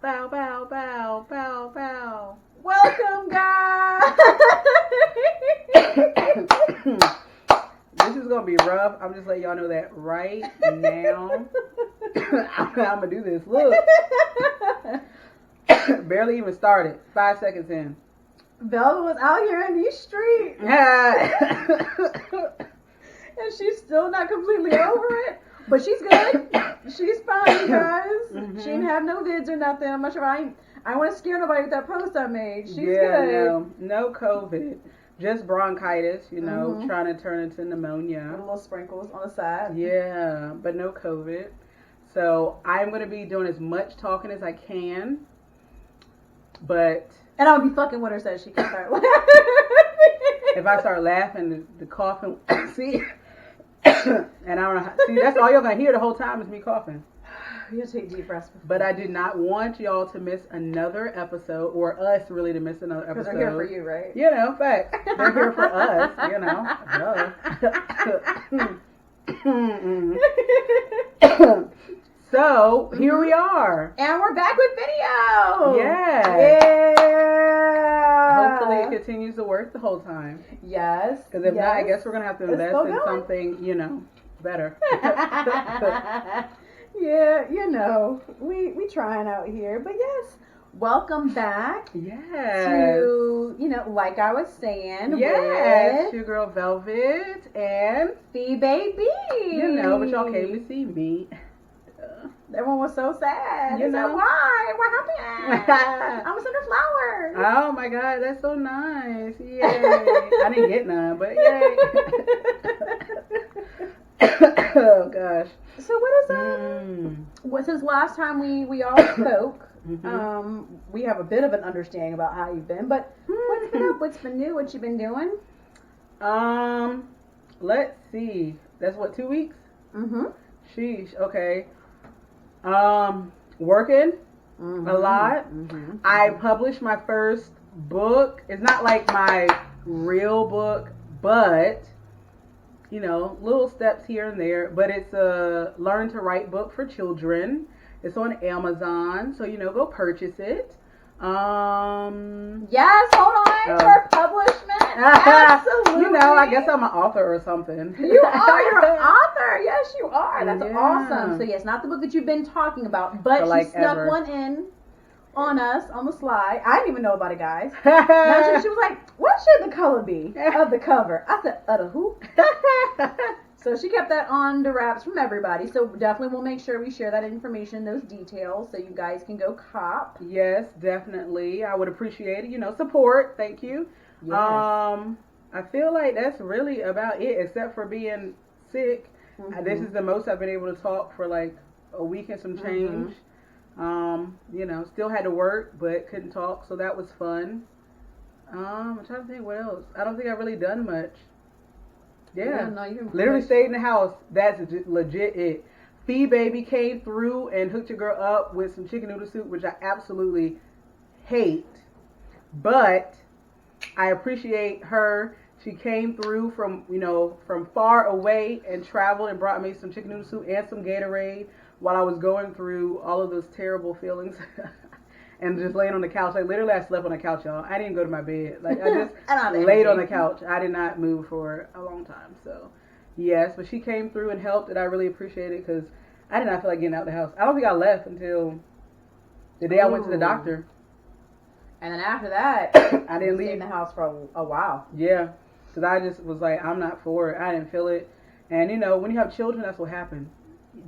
Bow, bow, bow, bow, bow. Welcome, guys. This is gonna be rough. I'm just letting y'all know that right now. I'm gonna do this. Look, barely even started. 5 seconds in. Velva was out here in these streets, and she's still not completely over it. But she's good. She's fine, you guys. Mm-hmm. She didn't have no vids or nothing. I'm not sure. I want to scare nobody with that post I made. She's good. No COVID. Just bronchitis, trying to turn into pneumonia. With little sprinkles on the side. Yeah, but no COVID. So I'm going to be doing as much talking as I can. But... And I'll be fucking with her so she can start laughing. If I start laughing, the coughing... See... And I don't know. See, that's all you're gonna hear the whole time is me coughing. You gotta take deep breaths. But I did not want y'all to miss another episode, or us really to miss another episode. Because they're here for you, right? Fact. They're here for us. So here we are, and we're back with video. Yeah. Hopefully it continues to work the whole time. Yes. Because if not, I guess we're gonna have to invest in something, better. Yeah, we trying out here, but yes, welcome back. Yes. To like I was saying. Yes. Your girl Velvet and DaBaby. But y'all came to see me. Everyone was so sad. They said, why? What happened? I was under flowers. Oh my God, that's so nice. Yay. I didn't get none, but yay. Oh gosh. So what is since last time we all spoke, we have a bit of an understanding about how you've been, but what's been up? What's been new? What you been doing? Let's see. That's what, 2 weeks? Sheesh, okay. Working a lot. I published my first book. It's not like my real book, but little steps here and there. But it's a learn to write book for children. It's on Amazon, so go purchase it. Yes, hold on for publishment. Absolutely. I guess I'm an author or something. You are. You're an author. Yes, you are. That's awesome. So yes, not the book that you've been talking about, but she snuck one in on us on the slide. I didn't even know about it, guys. She was like, "What should the color be of the cover?" I said, "The who?" So she kept that on the wraps from everybody. So definitely we'll make sure we share that information, those details, so you guys can go cop. Yes, definitely. I would appreciate it. Support. Thank you. Yes. I feel like that's really about it, except for being sick. This is the most I've been able to talk for like a week and some change. Still had to work, but couldn't talk, so that was fun. I'm trying to think what else. I don't think I've really done much. Yeah, literally stayed in the house. That's legit it. DaBaby came through and hooked your girl up with some chicken noodle soup, which I absolutely hate. But I appreciate her. She came through from far away and traveled and brought me some chicken noodle soup and some Gatorade while I was going through all of those terrible feelings. And just laying on the couch. Like, literally, I slept on the couch, y'all. I didn't go to my bed. Like, I just laid on the couch. I did not move for a long time. So, yes. But she came through and helped, and I really appreciate it because I did not feel like getting out the house. I don't think I left until the day I went to the doctor. And then after that, I didn't leave in the house for a while. Yeah. Because I just was like, I'm not for it. I didn't feel it. And, when you have children, that's what happens.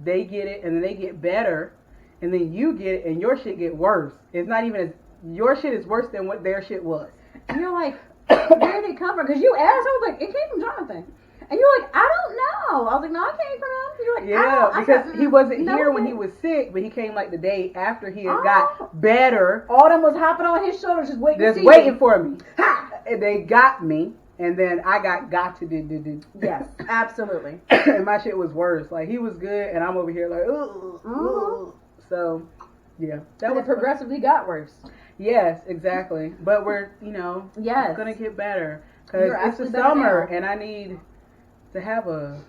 They get it, and then they get better. And then you get it, and your shit get worse. It's not even your shit is worse than what their shit was. And you're like, where did it come from? Because you asked, I was like, it came from Jonathan. And you're like, I don't know. I was like, no, it came from him. You're like, yeah, because he wasn't here when he was sick, but he came like the day after he had got better. Autumn was hopping on his shoulders, just waiting for me. And they got me. And then I got to do. Yes, absolutely. And my shit was worse. Like, he was good, and I'm over here like, ooh. So, yeah. That was progressively got worse. Yes, exactly. But we're, going to get better. Because it's the summer, and I need to have a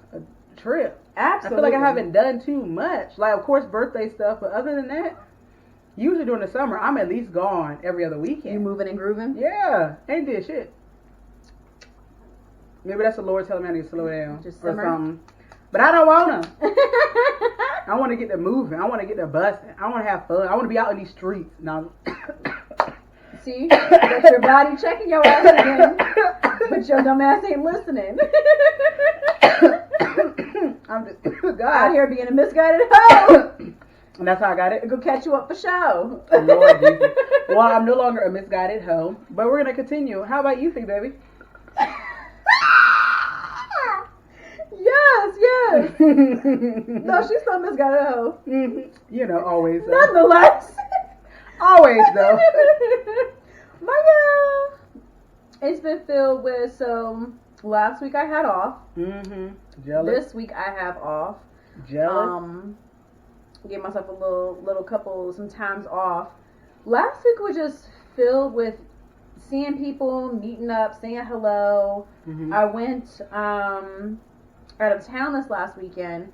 trip. Absolutely. I feel like I haven't done too much. Like, of course, birthday stuff, but other than that, usually during the summer, I'm at least gone every other weekend. You moving and grooving? Yeah, ain't did shit. Maybe that's the Lord telling me I need to slow down Just or simmer. something. But I don't want to. I want to get to moving. I want to get to busting. I want to have fun. I want to be out in these streets. Now, see, that's your body checking your ass again, but your dumb ass ain't listening. I'm just out here being a misguided hoe. And that's how I got it. Go catch you up for show. Lord Jesus. Well, I'm no longer a misguided hoe, but we're gonna continue. How about you, baby? Yes. No, she's still misguided hoe. You know, always. Nonetheless. Always though. It's been filled with last week I had off. Jealous. This week I have off. Jealous. Gave myself a little some times off. Last week was just filled with seeing people, meeting up, saying hello. I went out of town this last weekend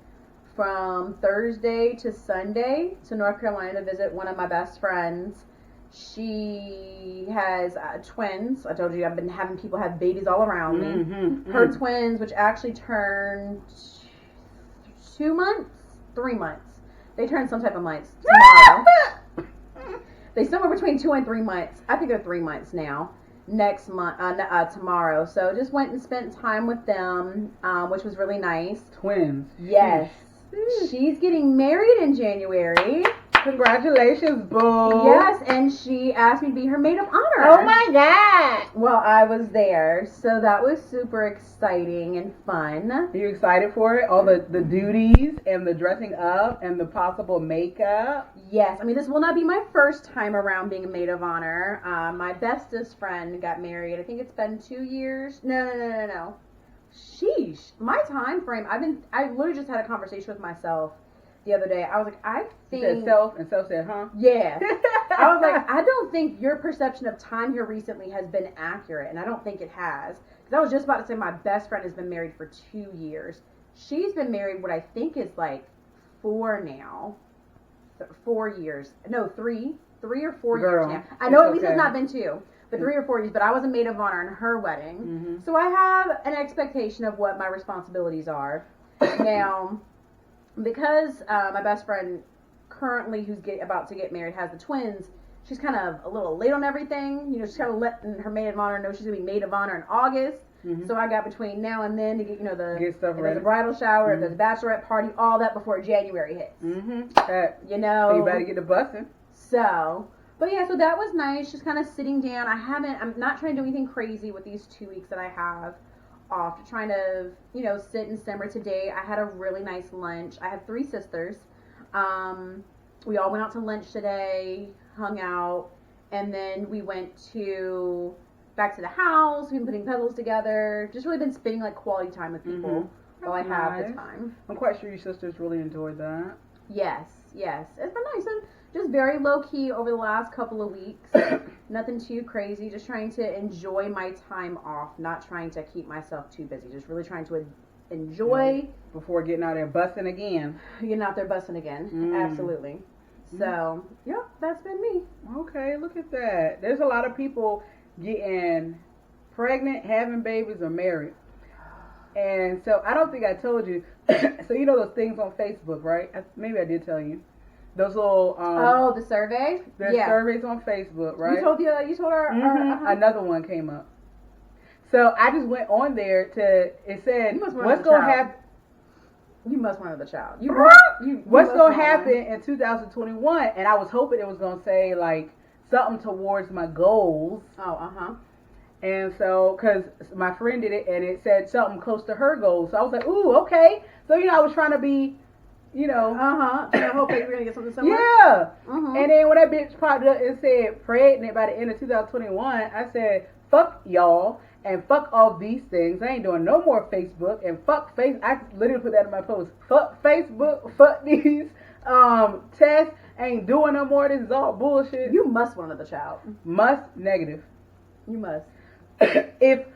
from Thursday to Sunday to North Carolina to visit one of my best friends. She has twins. I told you I've been having people have babies all around me. Her twins, which actually turned 2 months, 3 months. They turned some type of months tomorrow. They somewhere between 2 and 3 months. I think they're 3 months now. Next month, tomorrow. So just went and spent time with them, which was really nice. Twins. Yes. She's getting married in January. Congratulations, boo. Yes, and she asked me to be her maid of honor. Oh my God. Well, I was there, so that was super exciting and fun. Are you excited for it? All the duties and the dressing up and the possible makeup? Yes, I mean, this will not be my first time around being a maid of honor. My bestest friend got married. I think it's been 2 years. No. Sheesh. My time frame, I literally just had a conversation with myself the other day. I was like, I think... You said self, and self said, huh? Yeah. I was like, I don't think your perception of time here recently has been accurate, and I don't think it has. Because I was just about to say my best friend has been married for 2 years. She's been married what I think is like 4 now. 4 years. No, 3 or 4 Girl, years now. I know at least okay. it's not been 2. But 3 or 4 years, but I was a maid of honor in her wedding. So I have an expectation of what my responsibilities are. Now, because my best friend currently who's about to get married has the twins, she's kind of a little late on everything. You know, she's kind of letting her maid of honor know she's going to be maid of honor in August. So I got between now and then to get, get stuff ready. The bridal shower, if there's a bachelorette party, all that before January hits. You know. So you better get the busing. So... But yeah, so that was nice, just kind of sitting down. I'm not trying to do anything crazy with these 2 weeks that I have off. Trying to, sit and simmer today. I had a really nice lunch. I have 3 sisters. We all went out to lunch today, hung out, and then we went back to the house. We've been putting puzzles together. Just really been spending like quality time with people while I have the time. I'm quite sure your sisters really enjoyed that. Yes. It's been nice. And just very low-key over the last couple of weeks. Nothing too crazy. Just trying to enjoy my time off. Not trying to keep myself too busy. Just really trying to enjoy. Before getting out there busting again. Getting out there busting again. Absolutely. So, yep, that's been me. Okay, look at that. There's a lot of people getting pregnant, having babies, or married. And so, I don't think I told you. So, you know those things on Facebook, right? Maybe I did tell you. Those little the survey? There's surveys on Facebook, right? You told her another one came up. So I just went on there it said what's gonna happen. You must want another child. What's gonna happen in 2021? And I was hoping it was gonna say like something towards my goals. And so, because my friend did it and it said something close to her goals. So I was like, ooh, okay. So, I was trying to be, I hope that you're going to get something similar. Yeah. And then when that bitch popped up and said pregnant by the end of 2021, I said, fuck y'all and fuck all these things. I ain't doing no more Facebook and fuck Facebook. I literally put that in my post. Fuck Facebook. Fuck these tests. Ain't doing no more. This is all bullshit. You must want another child. Must negative. You must. If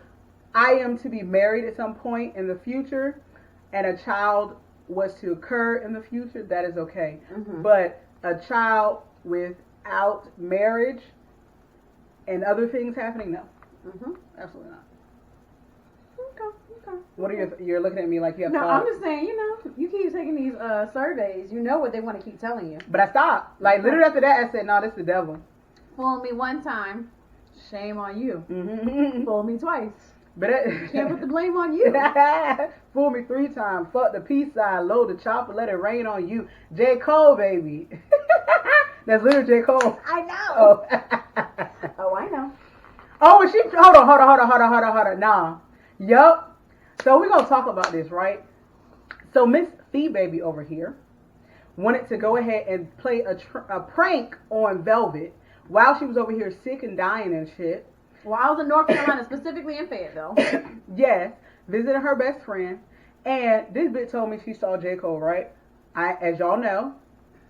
I am to be married at some point in the future, and a child was to occur in the future, that is okay. Mm-hmm. But a child without marriage and other things happening, no. Mm-hmm. Absolutely not. Okay. What are you're looking at me like you have No, thoughts. I'm just saying, you keep taking these surveys, you know what they want to keep telling you. But I stopped. Like, literally after that, I said, no, this is the devil. Fool me one time, shame on you. Mm-hmm. Fool me twice. But Can't put the blame on you. Fool me 3 times. Fuck the peace sign. Load the chopper. Let it rain on you. J. Cole, baby. That's literally J. Cole. I know. Oh. Oh, I know. Oh, and she. Hold on. Nah. Yup. So we're gonna talk about this, right? So Miss DaBaby over here wanted to go ahead and play a prank on Velvet while she was over here sick and dying and shit. Well, I was in North Carolina, specifically in Fayetteville. Yes, visiting her best friend, and this bitch told me she saw J. Cole, right? As y'all know,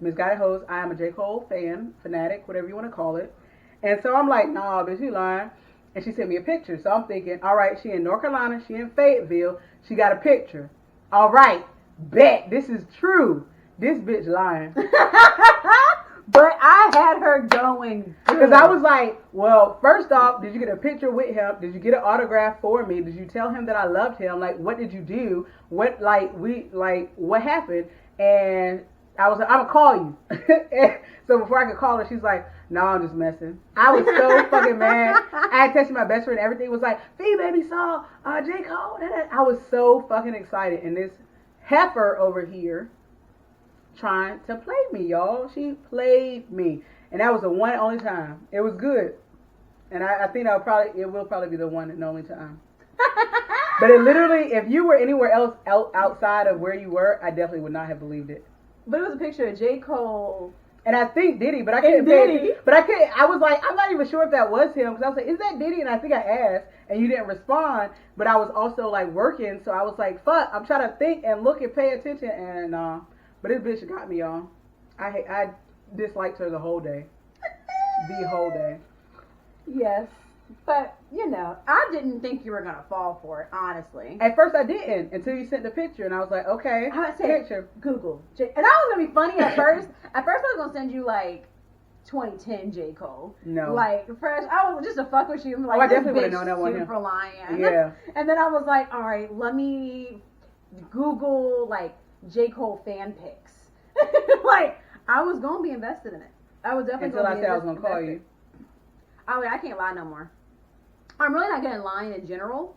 Miss Guy Hoes, I am a J. Cole fan, fanatic, whatever you want to call it. And so I'm like, nah, bitch, you lying. And she sent me a picture. So I'm thinking, all right, she in North Carolina, she in Fayetteville, she got a picture. All right, bet this is true. This bitch lying. But I had her going. Because I was like, well, first off, did you get a picture with him? Did you get an autograph for me? Did you tell him that I loved him? Like, what did you do? What happened? And I was like, I'm going to call you. So before I could call her, she's like, no, I'm just messing. I was so fucking mad. I had texted my best friend. Everything was like, DaBaby saw J. Cole. I was so fucking excited. And this heifer over here trying to play me, y'all. She played me. And that was the one and only time. It was good. And I think it will probably be the one and only time. But it literally, if you were anywhere else outside of where you were, I definitely would not have believed it. But it was a picture of J. Cole. And I think Diddy, but I couldn't pay. But I couldn't. I was like, I'm not even sure if that was him, because I was like, is that Diddy? And I think I asked, and you didn't respond. But I was also like working, so I was like, fuck. I'm trying to think and look and pay attention, and but this bitch got me, y'all. I disliked her the whole day, the whole day. Yes, but I didn't think you were gonna fall for it, honestly. At first, I didn't until you sent the picture, and I was like, okay, I said, picture. Google, and that was gonna be funny at first. At first, I was gonna send you like 2010 J. Cole. No. Like fresh. I was just to fuck with you. Like, I definitely would have known that one. Super lying. Yeah. And then I was like, all right, let me Google like J. Cole fan pics. Like I was gonna be invested in it. I was definitely until I said I was gonna call you. I can't lie no more. I'm really not getting lying in general,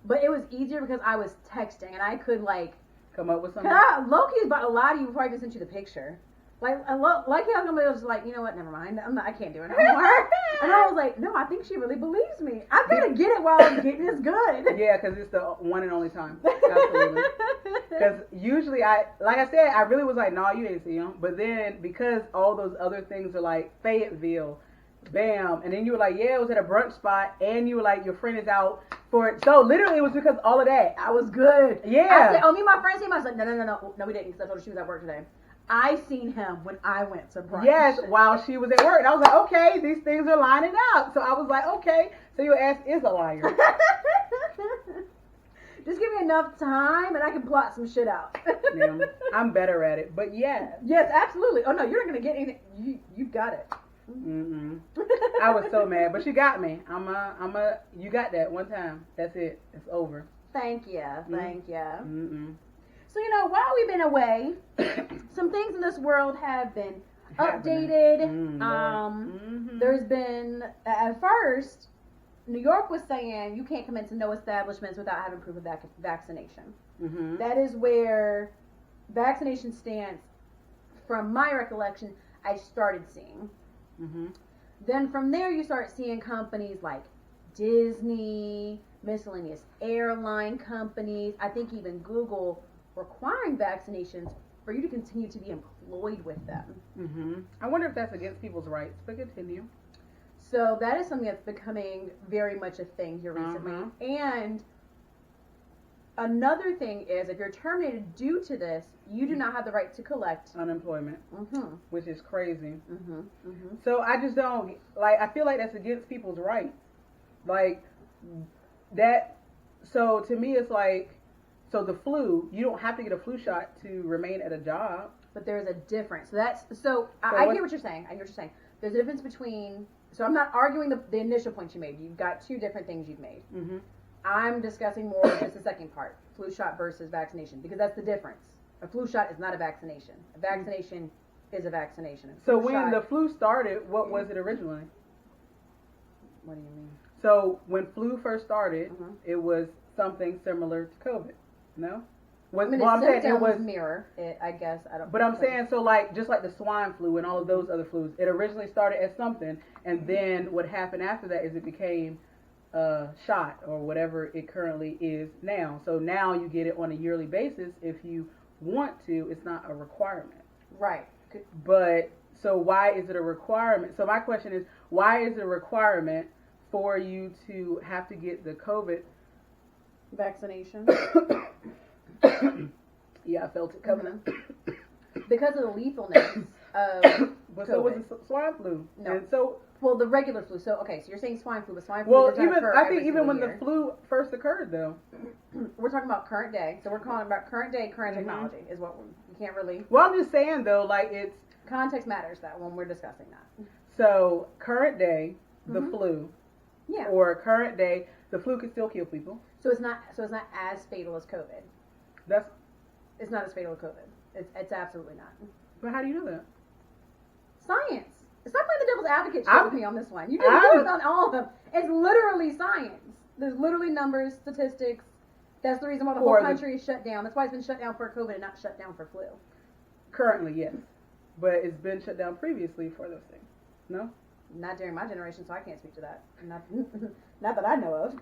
but it was easier because I was texting and I could like come up with something. Loki is about to lie to you before I even sent you the picture. Like I was like, you know what? Never mind. I can't do it anymore. And I was like, no, I think she really believes me. I gotta get it while I'm getting this good. Yeah, because it's the one and only time. Absolutely. Because usually like I said, I really was like, no, you didn't see him. But then because all those other things are like Fayetteville, bam, and then you were like, yeah, it was at a brunch spot, and you were like, your friend is out for it. So literally, it was because all of that. I was good. Yeah. I said, oh, me and my friend seen him. I was like, no, we didn't, because I told her she was at work today. I seen him when I went to brunch. Yes, while she was at work. And I was like, okay, these things are lining up. So I was like, okay, so your ass is a liar. Just give me enough time and I can plot some shit out. Yeah, I'm better at it, but yeah. Yes, absolutely. Oh no, you're not gonna get anything. You got it. Mm-mm. I was so mad, but she got me. You got that one time. That's it. It's over. Thank you. Mm-mm. So, while we've been away, some things in this world have been updated. There's been, at first, New York was saying you can't come into no establishments without having proof of vaccination. Mm-hmm. That is where vaccination stance, from my recollection, I started seeing. Mm-hmm. Then from there, you start seeing companies like Disney, miscellaneous airline companies, I think even Google, requiring vaccinations for you to continue to be employed with them. Mm-hmm. I wonder if that's against people's rights, but continue. So that is something that's becoming very much a thing here recently. And another thing is, if you're terminated due to this, you do not have the right to collect unemployment, which is crazy. Mm-hmm. So I just don't, I feel like that's against people's rights. Like, that, so to me it's like, So the flu, you don't have to get a flu shot to remain at a job. But there's a difference. So I hear what you're saying. There's a difference between. So I'm not arguing the initial point you made. You've got two different things you've made. Mm-hmm. I'm discussing more just the second part, flu shot versus vaccination, because that's the difference. A flu shot is not a vaccination. A vaccination is a vaccination. So when the flu started, what was it originally? What do you mean? So when flu first started, it was something similar to COVID. No? I'm saying it was mirror. I guess I don't. But I'm saying so like just like the swine flu and all of those other flus, it originally started as something, and then what happened after that is it became a shot or whatever it currently is now. So now you get it on a yearly basis if you want to. It's not a requirement. Right. But so why is it a requirement? So my question is, why is it a requirement for you to have to get the COVID vaccination? Yeah, I felt it coming. Because of the lethalness of but COVID. So was the swine flu. No. And so the regular flu. So so you're saying swine flu, but swine flu. Well, I think even when the flu first occurred, though. We're talking about current day. So we're calling about current day, current technology is what you can't really. Well, I'm just saying though, like it's context matters that when we're discussing that. So current day, the flu. Yeah. Or current day, the flu can still kill people. So it's not as fatal as COVID. It's not as fatal as COVID. It's absolutely not. But how do you know that? Science. Stop playing the devil's advocate shit with me on this one. You can do it on all of them. It's literally science. There's literally numbers, statistics. That's the reason why the whole country is shut down. That's why it's been shut down for COVID and not shut down for flu. Currently, yes. But it's been shut down previously for those things. No? Not during my generation, so I can't speak to that. Not that I know of.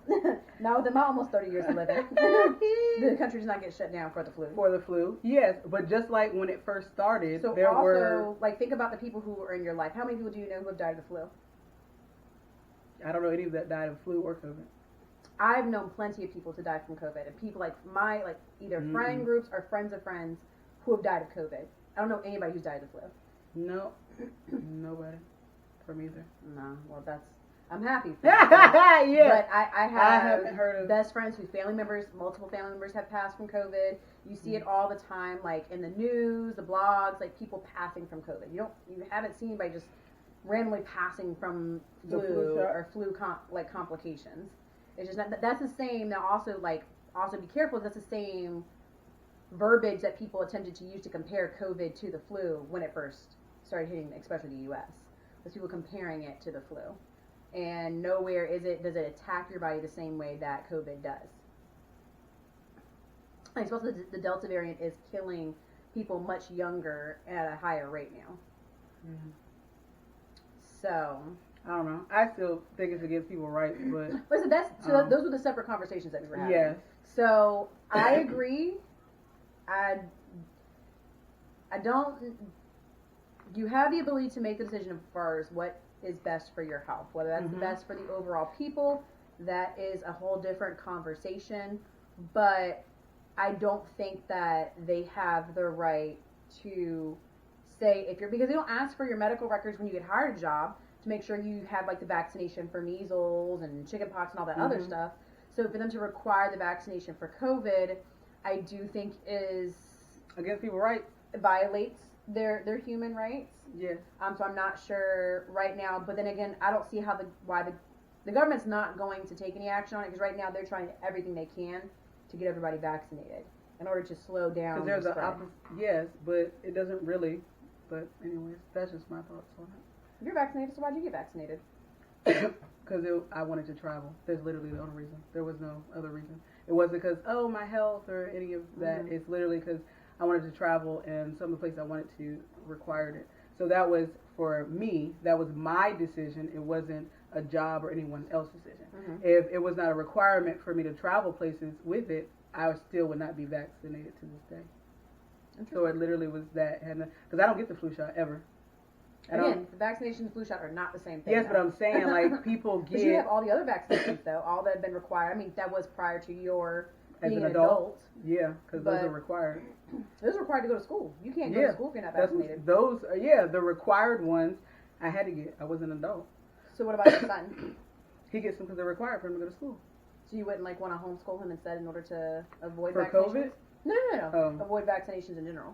Not within my almost 30 years of living. The country does not get shut down for the flu. For the flu, yes. But just like when it first started, so there also, were... like, think about the people who are in your life. How many people do you know who have died of the flu? I don't know any that died of flu or COVID. I've known plenty of people to die from COVID. And people like either friend groups or friends of friends who have died of COVID. I don't know anybody who's died of the flu. No. Nobody. From either. No. Well, I'm happy for yeah. But I haven't heard of best friends whose multiple family members have passed from COVID. You see it all the time, like in the news, the blogs, like people passing from COVID. You haven't seen anybody just randomly passing from flu or flu complications. It's just not, that's the same. Now also be careful. That's the same verbiage that people attempted to use to compare COVID to the flu when it first started hitting, especially the U.S. There's people comparing it to the flu. And nowhere does it attack your body the same way that COVID does. I suppose the Delta variant is killing people much younger at a higher rate now. Mm-hmm. So I don't know. I still think it's against people's rights, but listen, those were the separate conversations that we were having. Yes. So I agree. I don't. You have the ability to make the decision as far as what is best for your health, whether that's best for the overall people. That is a whole different conversation. But I don't think that they have the right to say because they don't ask for your medical records when you get hired a job to make sure you have like the vaccination for measles and chickenpox and all that other stuff. So for them to require the vaccination for COVID, I do think is against people's rights. Violates their human rights. Yes. So I'm not sure right now, but then again, I don't see why the government's not going to take any action on it, because right now they're trying everything they can to get everybody vaccinated in order to slow down the spread. Yes, but it doesn't really. But anyways, that's just my thoughts on it. You're vaccinated, so why'd you get vaccinated? Because I wanted to travel. That's literally the only reason. There was no other reason. It wasn't because, my health or any of that. It's literally because I wanted to travel, and some of the places I wanted to required it. So that was, for me, that was my decision. It wasn't a job or anyone else's decision. If it was not a requirement for me to travel places with it, I still would not be vaccinated to this day. So it literally was that. Because I don't get the flu shot ever. Again, the vaccination and flu shot are not the same thing. Yes, but I'm saying, like, people get... But you have all the other vaccinations, though. All that have been required. I mean, that was prior to your as being an adult. Yeah, because those are required. Those are required to go to school. You can't go to school if you're not vaccinated. Those are, the required ones I had to get. I was an adult. So what about your son? He gets them because they're required for him to go to school. So you wouldn't like want to homeschool him instead in order to avoid for vaccinations? COVID? No. Avoid vaccinations in general.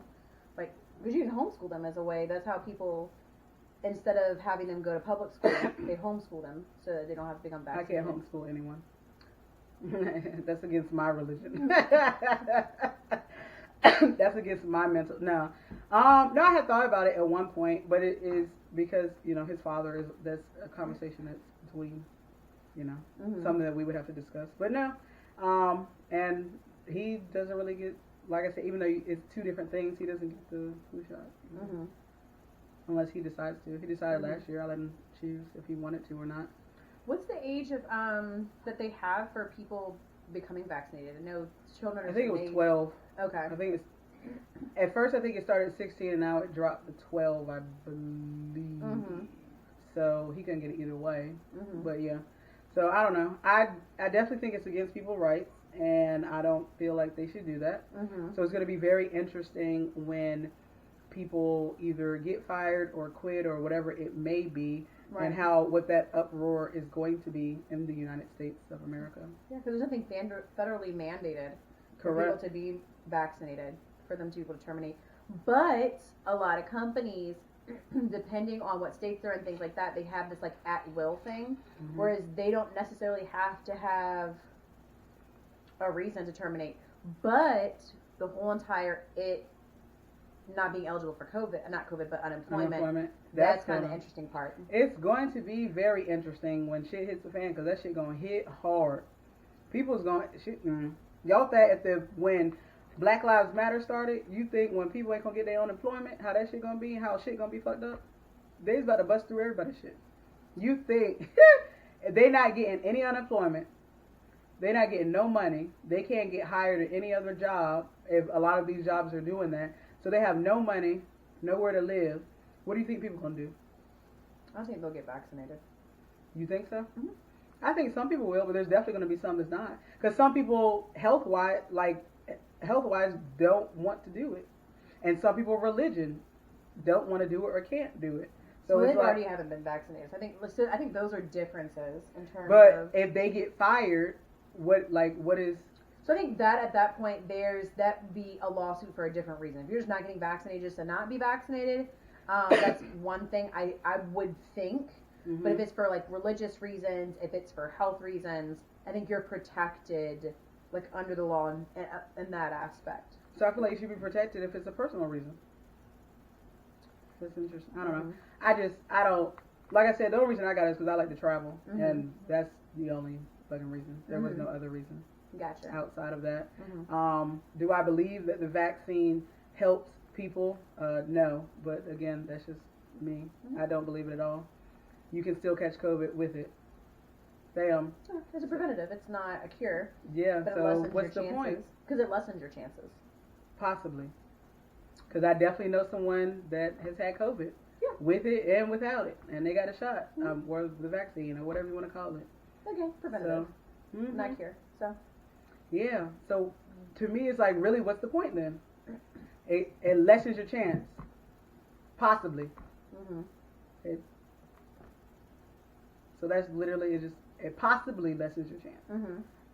Like, because you can homeschool them as a way. That's how people, instead of having them go to public school, they homeschool them so that they don't have to become vaccinated. I can't homeschool anyone. That's against my religion. That's against my mental. No, I had thought about it at one point, but it is because his father is. That's a conversation that's between, something that we would have to discuss. But no, and he doesn't really get. Like I said, even though it's two different things, he doesn't get the flu shot. Unless he decides to. He decided last year. I let him choose if he wanted to or not. What's the age of that they have for people becoming vaccinated? I know children are. I think it was 12. Okay. I think at first I think it started at 16 and now it dropped to 12, I believe. So he couldn't get it either way. But yeah. So I don't know. I definitely think it's against people's rights, and I don't feel like they should do that. So it's going to be very interesting when people either get fired or quit or whatever it may be. Right. And what that uproar is going to be in the United States of America. Yeah, because there's nothing federally mandated for people to be vaccinated, for them to be able to terminate. But a lot of companies, depending on what states they're in, things like that, they have this like at will thing, whereas they don't necessarily have to have a reason to terminate. But the whole entire not being eligible for but unemployment. That's kind of the interesting part. It's going to be very interesting when shit hits the fan, because that shit going to hit hard. People's going y'all think when Black Lives Matter started, you think when people ain't gonna get their unemployment, how that shit gonna be, how shit gonna be fucked up? They's about to bust through everybody's shit. You think they not getting any unemployment, they not getting no money, they can't get hired at any other job if a lot of these jobs are doing that. So they have no money, nowhere to live. What do you think people going to do? I think they'll get vaccinated. You think so? I think some people will, but there's definitely going to be some that's not. Because some people, health-wise, don't want to do it. And some people, religion, don't want to do it or can't do it. So they already haven't been vaccinated. So I think those are differences in terms of... But if they get fired, what is... So I think that at that point, that be a lawsuit for a different reason. If you're just not getting vaccinated just to not be vaccinated, that's one thing I would think. But if it's for like religious reasons, if it's for health reasons, I think you're protected like under the law in that aspect. So I feel like you should be protected if it's a personal reason. That's interesting. I don't know. I don't, like I said, the only reason I got it is because I like to travel. And that's the only fucking reason. There was no other reason. Gotcha. Outside of that. Do I believe that the vaccine helps people? No. But again, that's just me. I don't believe it at all. You can still catch COVID with it. Bam. It's a preventative. It's not a cure. Yeah, but so what's the point? Because it lessens your chances. Possibly. Because I definitely know someone that has had COVID. Yeah. With it and without it. And they got a shot. Or the vaccine, or whatever you want to call it. Okay, preventative. So, not cure. So. Yeah. So, to me, it's like, really, what's the point then? It lessens your chance. Possibly. So that's literally it possibly lessens your chance.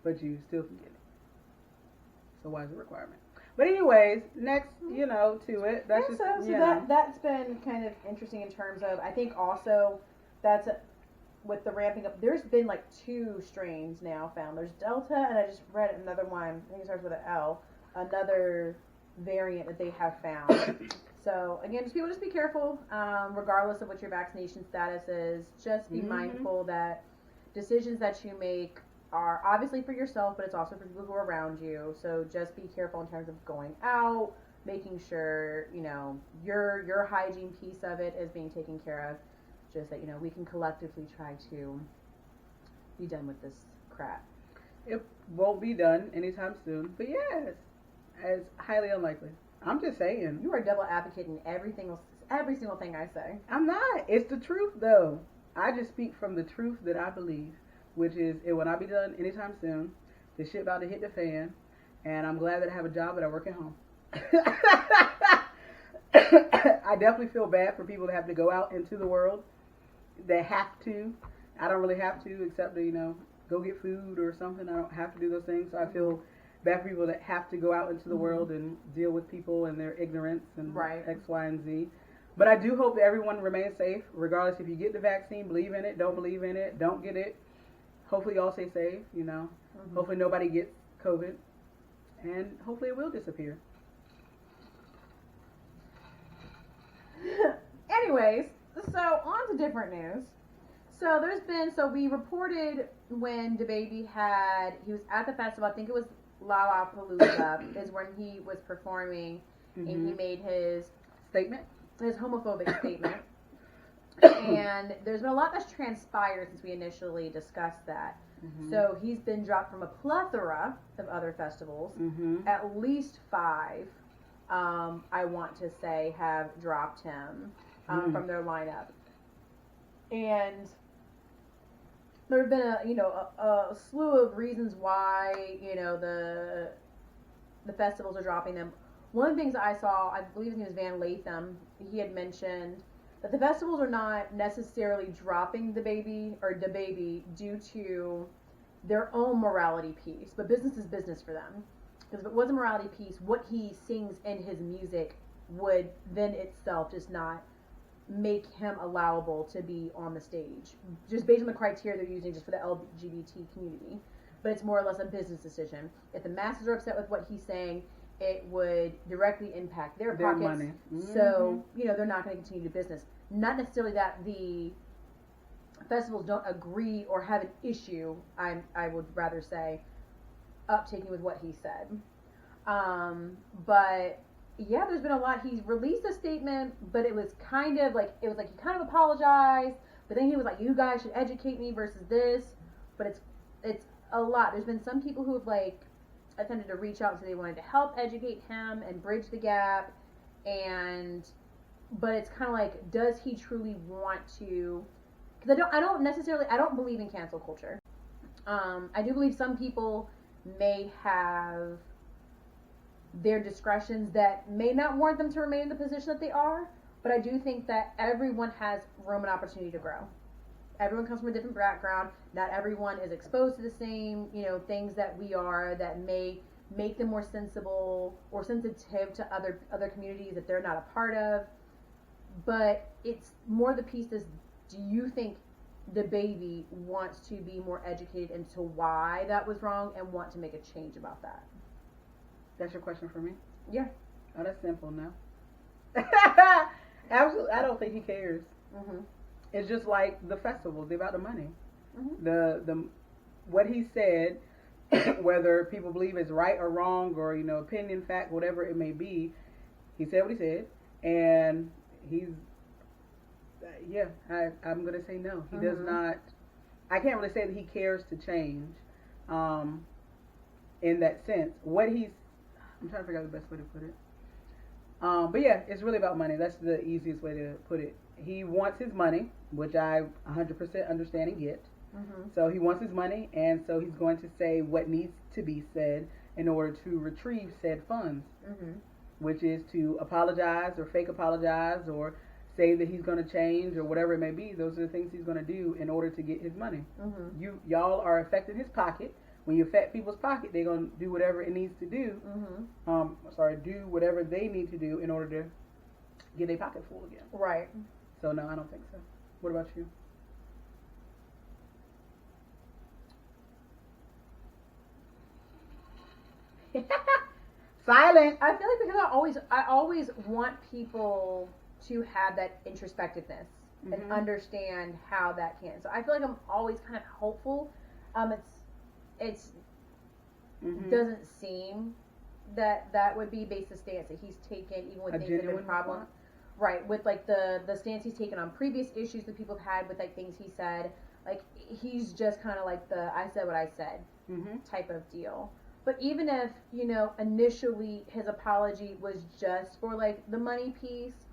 But you still can get it. So why is it a requirement? But anyways, next, to it. That's that's been kind of interesting in terms of, I think also that's with the ramping up. There's been like 2 strains now found. There's Delta, and I just read another one. I think it starts with an L. Another variant that they have found. So again, just be careful, regardless of what your vaccination status is. Just be mindful that decisions that you make are obviously for yourself, but it's also for people who are around you. So just be careful in terms of going out, making sure your hygiene piece of it is being taken care of. Just that we can collectively try to be done with this crap. It won't be done anytime soon, but yes, it's highly unlikely. I'm just saying. You are double advocating every single thing I say. I'm not. It's the truth, though. I just speak from the truth that I believe, which is it will not be done anytime soon. The shit about to hit the fan, and I'm glad that I have a job that I work at home. I definitely feel bad for people that have to go out into the world. They have to. I don't really have to, except to, go get food or something. I don't have to do those things. So I feel bad for people that have to go out into the world and deal with people and their ignorance and X, Y, and Z. But I do hope that everyone remains safe, regardless if you get the vaccine, believe in it, don't believe in it, don't get it. Hopefully y'all stay safe, you know. Hopefully nobody gets COVID. And hopefully it will disappear. Anyways, so on to different news. So we reported when DaBaby he was at the festival, I think it was Lollapalooza, is when he was performing, and he made his homophobic statement. And there's been a lot that's transpired since we initially discussed that. So he's been dropped from a plethora of other festivals. At least 5, I want to say, have dropped him from their lineup. And there have been a slew of reasons why, you know, the festivals are dropping them. One of the things I saw, I believe his name was Van Latham, he had mentioned that the festivals are not necessarily dropping DaBaby due to their own morality piece, but business is business for them. Because if it was a morality piece, what he sings in his music would then itself just not make him allowable to be on the stage, just based on the criteria they're using just for the LGBT community. But it's more or less a business decision. If the masses are upset with what he's saying, it would directly impact their pockets. Money. So, you know, they're not going to continue to do business. Not necessarily that the festivals don't agree or have an issue, I would rather say, uptaking with what he said. But yeah, there's been a lot. He's released a statement, but it was kind of like he kind of apologized, but then he was like, you guys should educate me versus this. But it's a lot. There's been some people who have like attempted to reach out, so they wanted to help educate him and bridge the gap, but it's kind of like, does he truly want to? Because I don't believe in cancel culture. I do believe some people may have their discretions that may not warrant them to remain in the position that they are, but I do think that everyone has room and opportunity to grow. Everyone comes from a different background. Not everyone is exposed to the same, you know, things that we are, that may make them more sensible or sensitive to other communities that they're not a part of. But it's more the piece is, do you think DaBaby wants to be more educated into why that was wrong and want to make a change about that? That's your question for me? Yeah. Oh, that's simple now. Absolutely. I don't think he cares. It's just like the festivals. They're about the money. The what he said, whether people believe it's right or wrong or, you know, opinion, fact, whatever it may be, he said what he said, and he's I'm gonna say no. He does not. I can't really say that he cares to change. In that sense, I'm trying to figure out the best way to put it. But yeah, it's really about money. That's the easiest way to put it. He wants his money, which I 100% understand and get. So he wants his money, and so he's going to say what needs to be said in order to retrieve said funds, which is to apologize or fake apologize or say that he's going to change or whatever it may be. Those are the things he's going to do in order to get his money. Y'all are affecting his pocket. When you affect people's pocket, they're going to do whatever it needs to do. Do whatever they need to do in order to get their pocket full again. Right. So no, I don't think so. What about you? Silent. I feel like because I always want people to have that introspectiveness and understand how that can. So I feel like I'm always kind of hopeful. It's doesn't seem that would be based the stance that he's taken, even with things that have been problem. Right, with like the stance he's taken on previous issues that people have had with like things he said. Like he's just kind of like the I said what I said type of deal. But even if, you know, initially his apology was just for like the money piece,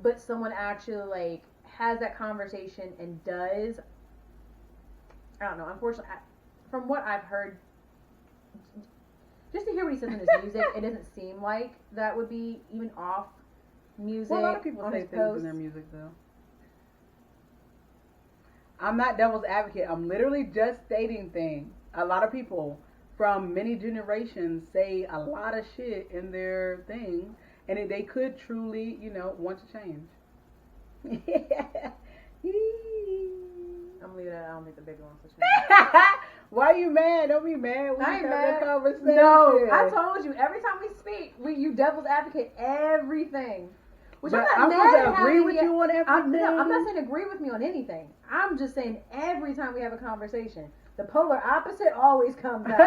but someone actually like has that conversation and does, I don't know, unfortunately, from what I've heard, just to hear what he says in his music, it doesn't seem like that would be even off music. Well, a lot of people say things in their music, though. I'm not devil's advocate. I'm literally just stating things. A lot of people from many generations say a lot of shit in their thing, and they could truly, want to change. I'm leaving it. I don't think the baby wants to change. Why are you mad? Don't be mad. We I ain't have mad. that conversation. No, I told you. Every time we speak, you devil's advocate everything. Which but I'm not I'm mad supposed to agree with you on everything. I'm not saying agree with me on anything. I'm just saying every time we have a conversation, the polar opposite always comes out.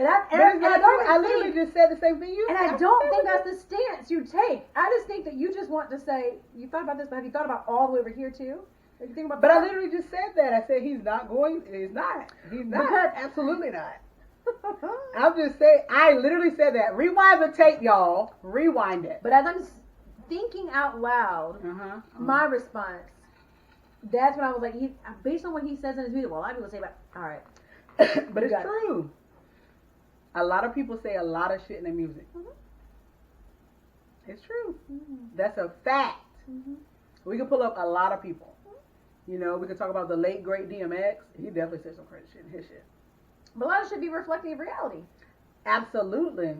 I literally just said the same thing you said. And I don't think that's the stance you take. I just think that you just want to say, you thought about this, but have you thought about all the way over here too? If you think about I literally just said that. I said he's not. Because, absolutely not. I'm just saying, I literally said that. Rewind the tape, y'all. Rewind it. But as I'm thinking out loud, my response, that's when I was like, based on what he says in his video, well, a lot of people say, all right. But it's true. A lot of people say a lot of shit in their music. Mm-hmm. It's true. Mm-hmm. That's a fact. Mm-hmm. We can pull up a lot of people. We could talk about the late, great DMX. He definitely said some crazy shit in his shit. But a lot of shit be reflecting of reality. Absolutely.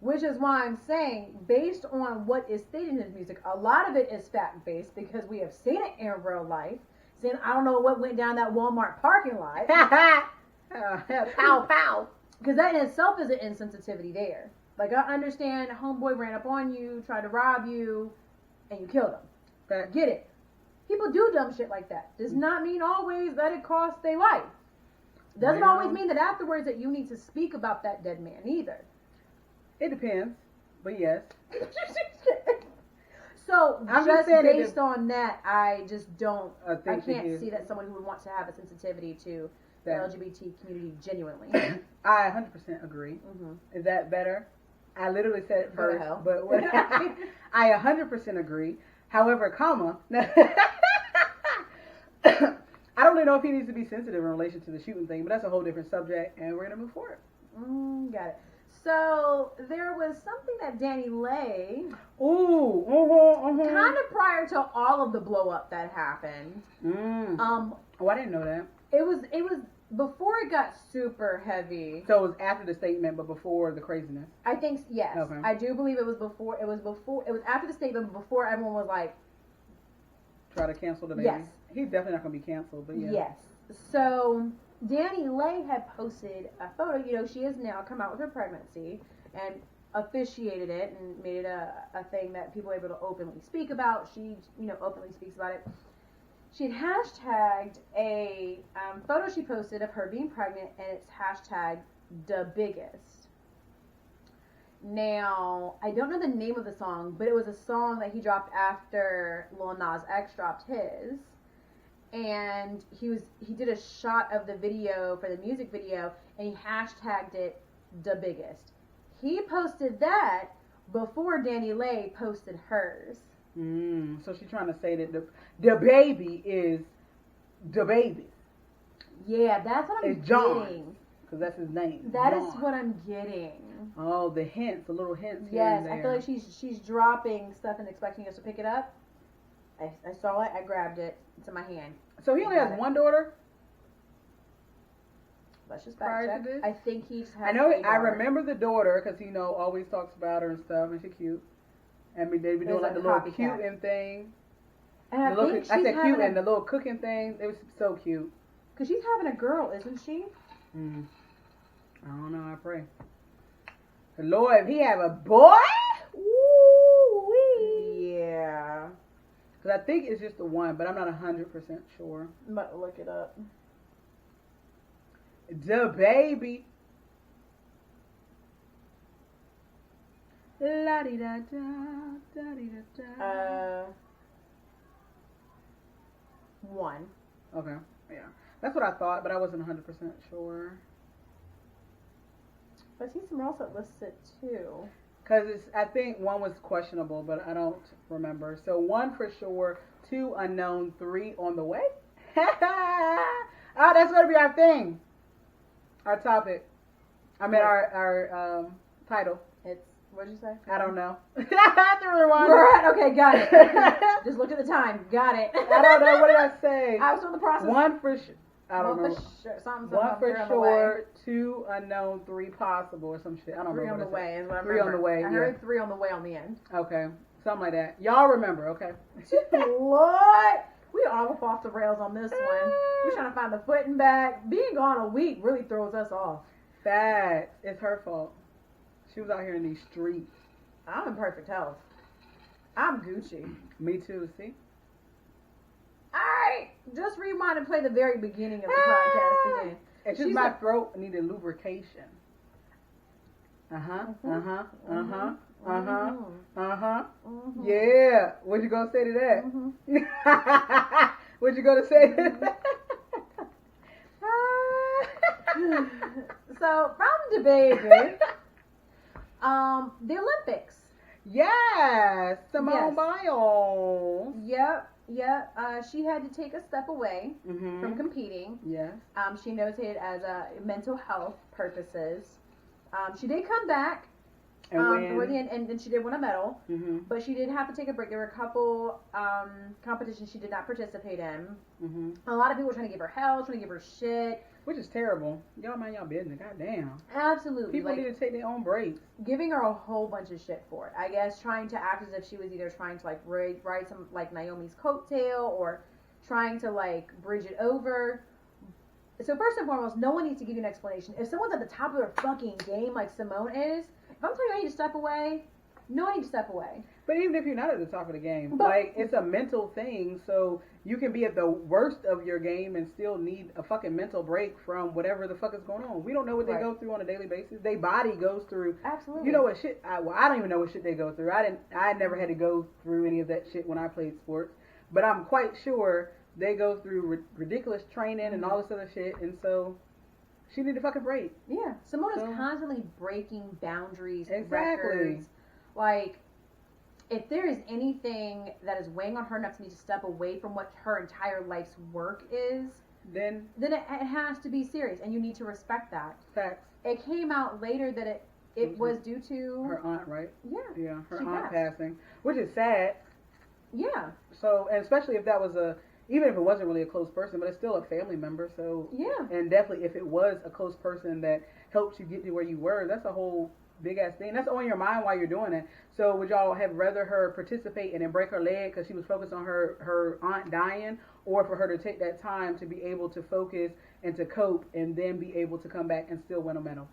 Which is why I'm saying, based on what is stated in his music, a lot of it is fact-based because we have seen it in real life. Saying, I don't know what went down that Walmart parking lot. Pow, pow. Because that in itself is an insensitivity there. Like, I understand homeboy ran up on you, tried to rob you, and you killed him. Fact. Get it. People do dumb shit like that. Does not mean always that it costs their life. Doesn't always mean that afterwards that you need to speak about that dead man either. It depends, but yes. So I'm just based on that, I just don't. I can't see that someone who would want to have a sensitivity to the LGBT community genuinely. I 100% agree. Mm-hmm. Is that better? I literally said it first, but I 100% agree. However, I don't really know if he needs to be sensitive in relation to the shooting thing, but that's a whole different subject, and we're gonna move forward. Got it. So there was something that Dani Leigh, kind of prior to all of the blow up that happened. I didn't know that. It was before it got super heavy. So it was after the statement, but before the craziness. I think yes. Okay. I do believe it was before. It was after the statement, but before everyone was like, try to cancel DaBaby. Yes. He's definitely not going to be canceled, but yeah. Yes. So Dani Leigh had posted a photo. She has now come out with her pregnancy and officiated it and made it a thing that people are able to openly speak about. She, openly speaks about it. She had hashtagged a photo she posted of her being pregnant, and it's hashtag DaBiggest. Now, I don't know the name of the song, but it was a song that he dropped after Lil Nas X dropped his. And he did a shot of the video for the music video, and he hashtagged it DaBiggest. He posted that before Dani Leigh posted hers. So she's trying to say that DaBaby is DaBaby. Yeah, that's what I'm getting. Because that's his name. That is what I'm getting. Oh, the little hints. Yes, I feel like she's dropping stuff and expecting us to pick it up. I saw it, I grabbed it, it's in my hand. So he only has one daughter? Let's just back check. I think he's had I remember the daughter because he always talks about her and stuff, and she's cute. And they be doing like the little cute thing. And I said cute and the little cooking thing. It was so cute. Because she's having a girl, isn't she? I don't know, I pray. The Lord, if he have a boy? Ooh-wee. Yeah. Because I think it's just the one, but I'm not 100% sure. I'm about to look it up. DaBaby. La di da da da di da da. One. Okay, yeah. That's what I thought, but I wasn't 100% sure. But I see somewhere else that lists it too. Because I think one was questionable, but I don't remember. So 1 for sure, 2 unknown, 3 on the way. Oh, that's going to be our thing. Our topic. I mean, our title. It's What'd you say? I don't know. I have to rewind. Okay, got it. Just look at the time. Got it. I don't know. What did I say? I was in the process. One for sure. I don't know. One for sure, 2 unknown, 3 possible, or some shit. I don't know. 3 on the way is what I remember. 3 on the way. I heard 3 on the way on the end. Okay, something like that. Y'all remember? Okay. Lord, we all off the rails on this one. We're trying to find the footing back. Being gone a week really throws us off. Facts. It's her fault. She was out here in these streets. I'm in perfect health. I'm Gucci. Me too. See. Alright, just rewind and play the very beginning of the podcast again. It's just my throat needed lubrication. Yeah. What you gonna say to that? What you gonna say to that? So, from DaBaby, the Olympics. Yes, Simone Biles. Yep. She had to take a step away from competing. Yes. She noted as mental health purposes. She did come back toward the end, and then she did win a medal. But she did have to take a break. There were a couple competitions she did not participate in. A lot of people were trying to give her hell, trying to give her shit. Which is terrible. Y'all mind y'all business. Goddamn. Absolutely. People need to take their own breaks. Giving her a whole bunch of shit for it. I guess trying to act as if she was either trying to like ride some like Naomi's coattail or trying to like bridge it over. So first and foremost, no one needs to give you an explanation. If someone's at the top of their fucking game like Simone is, if I'm telling you I need to step away, no, I need to step away. But even if you're not at the top of the game, like, it's a mental thing, so you can be at the worst of your game and still need a fucking mental break from whatever the fuck is going on. We don't know what they go through on a daily basis. Their body goes through. Absolutely. You know what shit? I don't even know what shit they go through. I never had to go through any of that shit when I played sports, but I'm quite sure they go through ridiculous training and all this other shit, and so she need a fucking break. Yeah, Simone is constantly breaking boundaries, exactly. Records. Like, if there is anything that is weighing on her enough to need to step away from what her entire life's work is, then it has to be serious, and you need to respect that. Facts. It came out later that it was due to her aunt, right? Yeah, her aunt passing, which is sad. Yeah. So, and especially if that was even if it wasn't really a close person, but it's still a family member. So yeah, and definitely if it was a close person that helped you get to where you were, that's a whole big ass thing. That's on your mind while you're doing it. So would y'all have rather her participate and then break her leg because she was focused on her aunt dying, or for her to take that time to be able to focus and to cope and then be able to come back and still win a medal?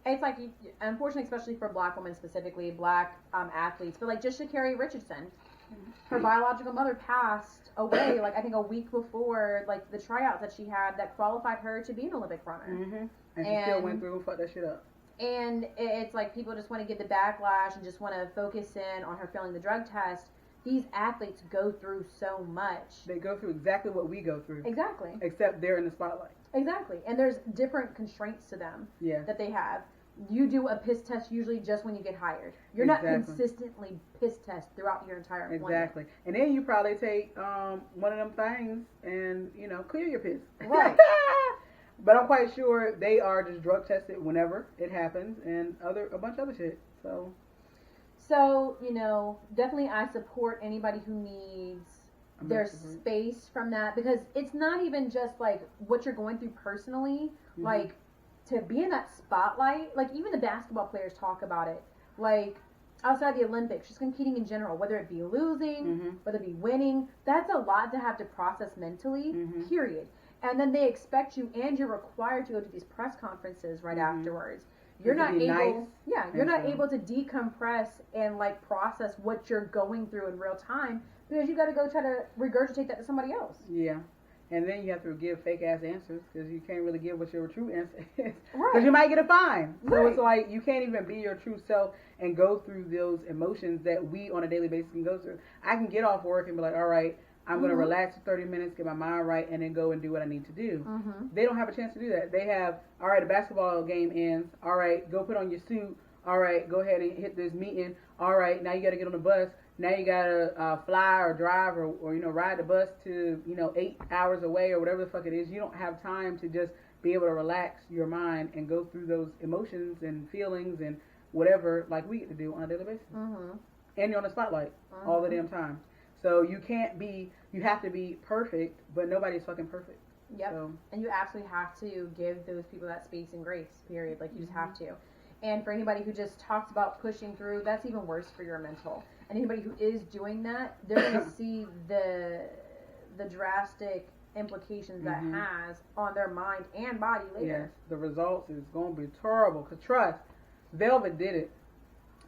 It's like, unfortunately, especially for black women specifically, black athletes, but like just Jheri Richardson, her biological mother passed away like I think a week before like the tryouts that she had that qualified her to be an Olympic runner. And she still went through and fucked that shit up. And it's like people just want to get the backlash and just want to focus in on her failing the drug test. These athletes go through so much. They go through exactly what we go through. Exactly. Except they're in the spotlight. Exactly. And there's different constraints to them that they have. You do a piss test usually just when you get hired. You're not consistently piss test throughout your entire employment. Exactly. And then you probably take one of them things and, clear your piss. Right. But I'm quite sure they are just drug tested whenever it happens and a bunch of other shit. So, definitely I support anybody who needs their space from that, because it's not even just like what you're going through personally, like to be in that spotlight, like even the basketball players talk about it, like outside the Olympics, just competing in general, whether it be losing, whether it be winning, that's a lot to have to process mentally, period. And then they expect you, and you're required to go to these press conferences right afterwards. You're not able, you're not able to decompress and like process what you're going through in real time, because you got to go try to regurgitate that to somebody else. Yeah. And then you have to give fake ass answers because you can't really give what your true answer is. Right. Because you might get a fine. So it's like you can't even be your true self and go through those emotions that we on a daily basis can go through. I can get off work and be like, all right, I'm going to relax for 30 minutes, get my mind right, and then go and do what I need to do. They don't have a chance to do that. They have, all right, the basketball game ends. All right, go put on your suit. All right, go ahead and hit this meeting. All right, now you got to get on the bus. Now you got to fly or drive or ride the bus to, 8 hours away or whatever the fuck it is. You don't have time to just be able to relax your mind and go through those emotions and feelings and whatever like we get to do on a daily basis. And you're on the spotlight all the damn time. So you have to be perfect, but nobody's fucking perfect. Yep. So. And you absolutely have to give those people that space and grace, period. Like, you just have to. And for anybody who just talks about pushing through, that's even worse for your mental. And anybody who is doing that, they're going to see the drastic implications that has on their mind and body later. Yes, the results is going to be terrible. Because trust, Velvet did it.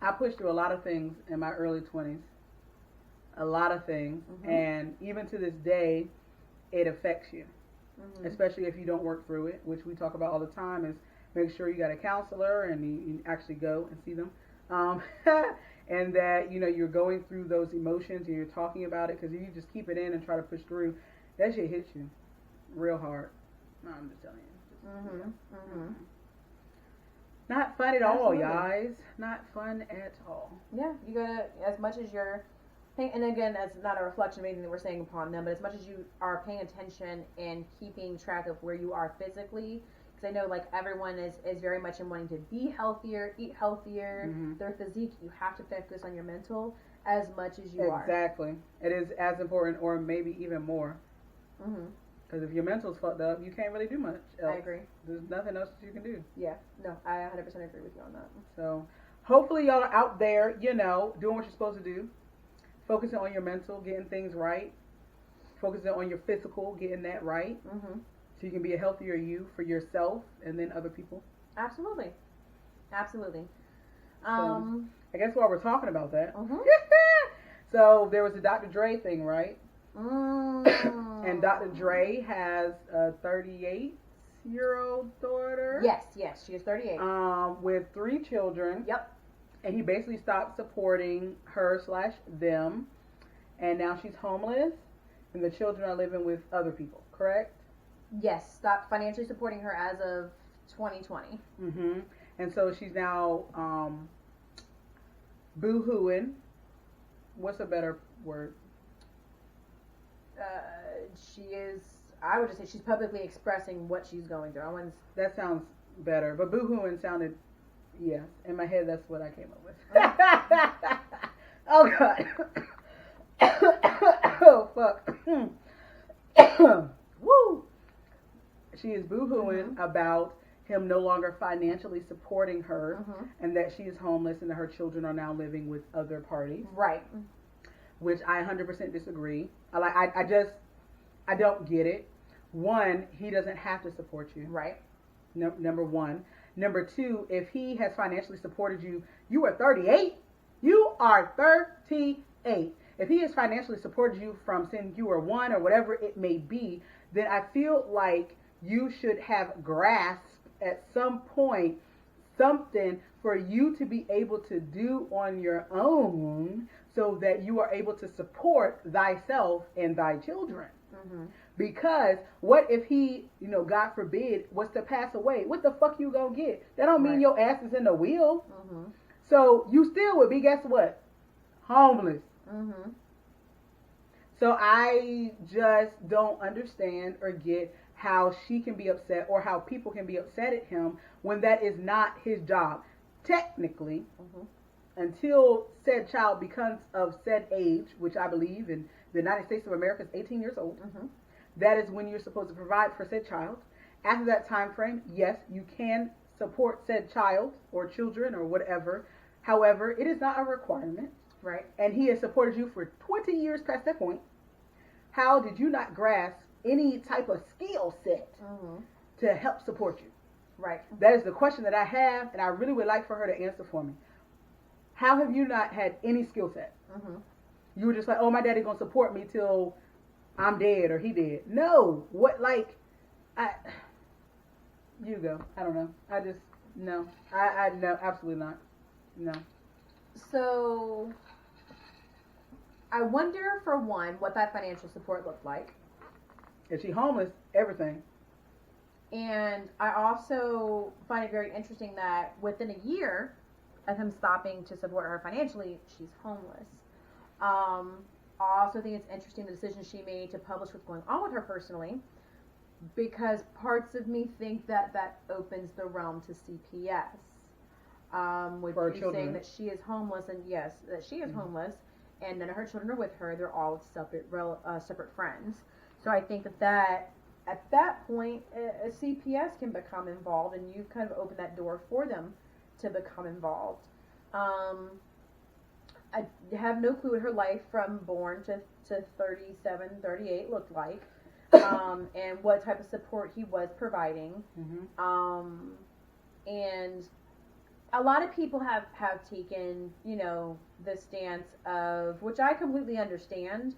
I pushed through a lot of things in my early 20s. A lot of things. And even to this day, it affects you. Especially if you don't work through it, which we talk about all the time, is make sure you got a counselor and you actually go and see them. And that, you know, you're going through those emotions and you're talking about it, because if you just keep it in and try to push through, that shit hits you real hard. No, I'm just telling you. Not fun at all, guys. Not fun at all. Yeah, you gotta, as much as you're paying, and again, that's not a reflection of anything that we're saying upon them, but as much as you are paying attention and keeping track of where you are physically, because I know, like, everyone is very much in wanting to be healthier, eat healthier, their physique, you have to focus on your mental as much as you are. Exactly. It is as important, or maybe even more. Because if your mental's fucked up, you can't really do much else. I agree. There's nothing else that you can do. Yeah. No, I 100% agree with you on that. So, hopefully y'all are out there, you know, doing what you're supposed to do. Focusing on your mental, getting things right. Focusing on your physical, getting that right. So you can be a healthier you for yourself and then other people. Absolutely. Absolutely. So, I guess while we're talking about that. So there was a Dr. Dre thing, right? And Dr. Dre has a 38-year-old daughter. Yes, she is 38. With 3 children. Yep. And he basically stopped supporting her/them. And now she's homeless. And the children are living with other people, correct? Yes, stopped financially supporting her as of 2020. And so she's now boo-hooing. What's a better word? She is, I would just say she's publicly expressing what she's going through. That sounds better. But boo-hooing sounded, yeah, in my head that's what I came up with. Oh, God. Oh, fuck. Woo! She is boo-hooing about him no longer financially supporting her, and that she is homeless and that her children are now living with other parties. Right. Which I 100% disagree. I don't get it. One, he doesn't have to support you. Right. Number one. Number two, if he has financially supported you, you are 38. You are 38. If he has financially supported you from since you were 1 or whatever it may be, then I feel like you should have grasped at some point something for you to be able to do on your own, so that you are able to support thyself and thy children. Because what if he, you know, God forbid, was to pass away? What the fuck you gonna get? That don't mean your ass is in the wheel. So you still would be, guess what? Homeless. So I just don't understand or get how she can be upset, or how people can be upset at him, when that is not his job. Technically, until said child becomes of said age, which I believe in the United States of America is 18 years old, that is when you're supposed to provide for said child. After that time frame, yes, you can support said child or children or whatever. However, it is not a requirement. Right. And he has supported you for 20 years past that point. How did you not grasp any type of skill set to help support you? Right. That is the question that I have, and I really would like for her to answer for me. How have you not had any skill set? You were just like, oh, my daddy gonna support me till I'm dead or he dead. No. What, like, you go. I don't know. I just, no. I no, absolutely not. No. So, I wonder, for one, what that financial support looked like. If she's homeless, everything. And I also find it very interesting that within a year of him stopping to support her financially, she's homeless. I also think it's interesting the decision she made to publish what's going on with her personally, because parts of me think that that opens the realm to CPS. with you saying that she is homeless, and yes, that she is homeless, and then her children are with her. They're all separate friends. So I think that at that point, a CPS can become involved, and you've kind of opened that door for them to become involved. I have no clue what her life from born to 37, 38 looked like, and what type of support he was providing. And a lot of people have taken, the stance of, which I completely understand,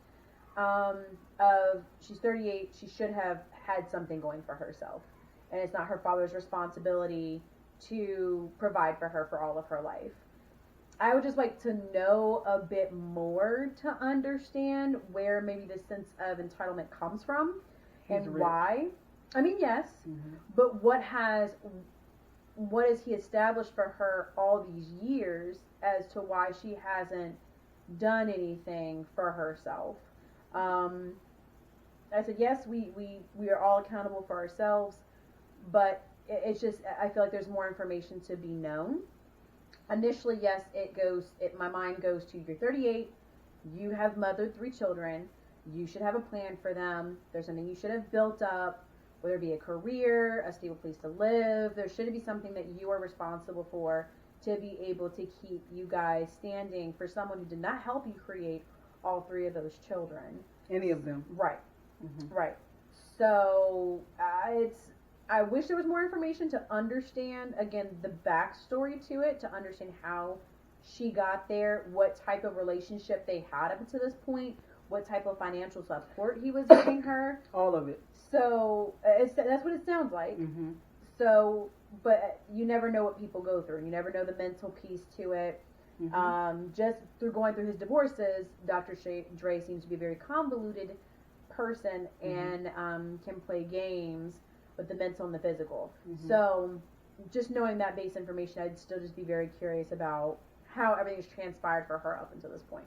of she's 38, she should have had something going for herself. And it's not her father's responsibility to provide for her for all of her life. I would just like to know a bit more to understand where maybe this sense of entitlement comes from and why. I mean, yes, but what has he established for her all these years as to why she hasn't done anything for herself? I said, yes, we are all accountable for ourselves, but it's just, I feel like there's more information to be known. Initially, yes, my mind goes to, you're 38, you have mothered 3 children, you should have a plan for them, there's something you should have built up, whether it be a career, a stable place to live, there should be something that you are responsible for to be able to keep you guys standing for someone who did not help you create all 3 of those children. Any of them. Right. Right. So, I wish there was more information to understand, again, the backstory to it, to understand how she got there, what type of relationship they had up to this point, what type of financial support he was giving her. All of it. So, that's what it sounds like. So, but you never know what people go through. You never know the mental piece to it. Just through going through his divorces, Dr. Dre seems to be a very convoluted person and can play games with the mental and the physical. So just knowing that base information, I'd still just be very curious about how everything's transpired for her up until this point.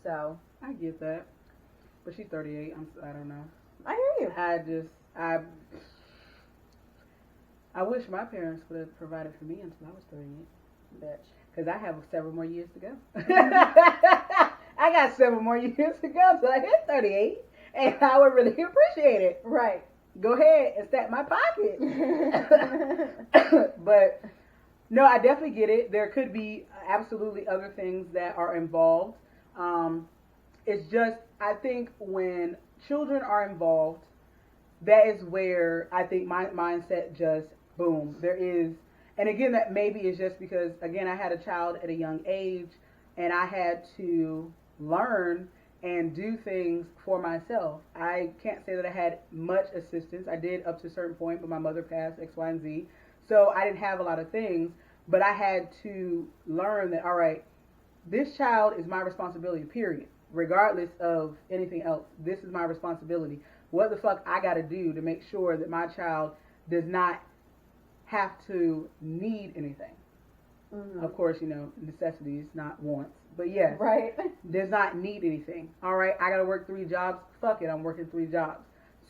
So I get that, but she's 38. I don't know. I hear you. I wish my parents would have provided for me until I was 38. Bitch. Because I have several more years to go. I got several more years to go till I hit 38, and I would really appreciate it. Right. Go ahead and stack my pocket. But no, I definitely get it. There could be absolutely other things that are involved. It's just, I think when children are involved, that is where I think my mindset just, boom, there is. And again, that maybe is just because, again, I had a child at a young age, and I had to learn and do things for myself. I can't say that I had much assistance. I did up to a certain point, but my mother passed, X, Y, and Z. So I didn't have a lot of things, but I had to learn that, all right, this child is my responsibility, period. Regardless of anything else, this is my responsibility. What the fuck I gotta do to make sure that my child does not have to need anything. Of course, necessities, not wants. But yes, right. Does not need anything. All right, I gotta work 3 jobs. Fuck it, I'm working 3 jobs.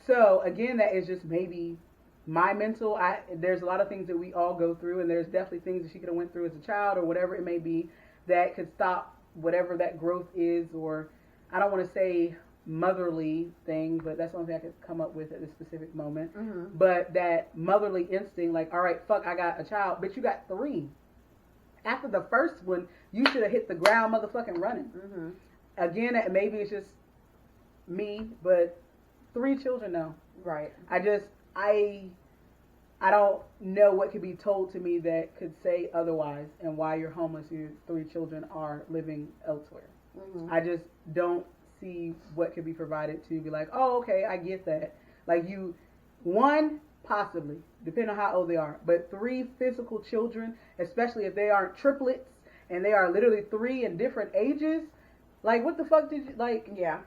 So again, that is just maybe my mental. There's a lot of things that we all go through, and there's definitely things that she could have went through as a child or whatever it may be that could stop whatever that growth is, or I don't want to say motherly thing, but that's the only thing I could come up with at this specific moment. But that motherly instinct, like, all right, fuck, I got a child, but you got 3. After the first one, you should have hit the ground motherfucking running. Again, maybe it's just me, but 3 children, no. Right. I don't know what could be told to me that could say otherwise, and why you're homeless, your 3 children are living elsewhere. I just don't see what could be provided to be like, oh, okay, I get that. Like one, possibly, depending on how old they are, but 3 physical children, especially if they aren't triplets, and they are literally 3 in different ages, like, what the fuck did you, like, yeah.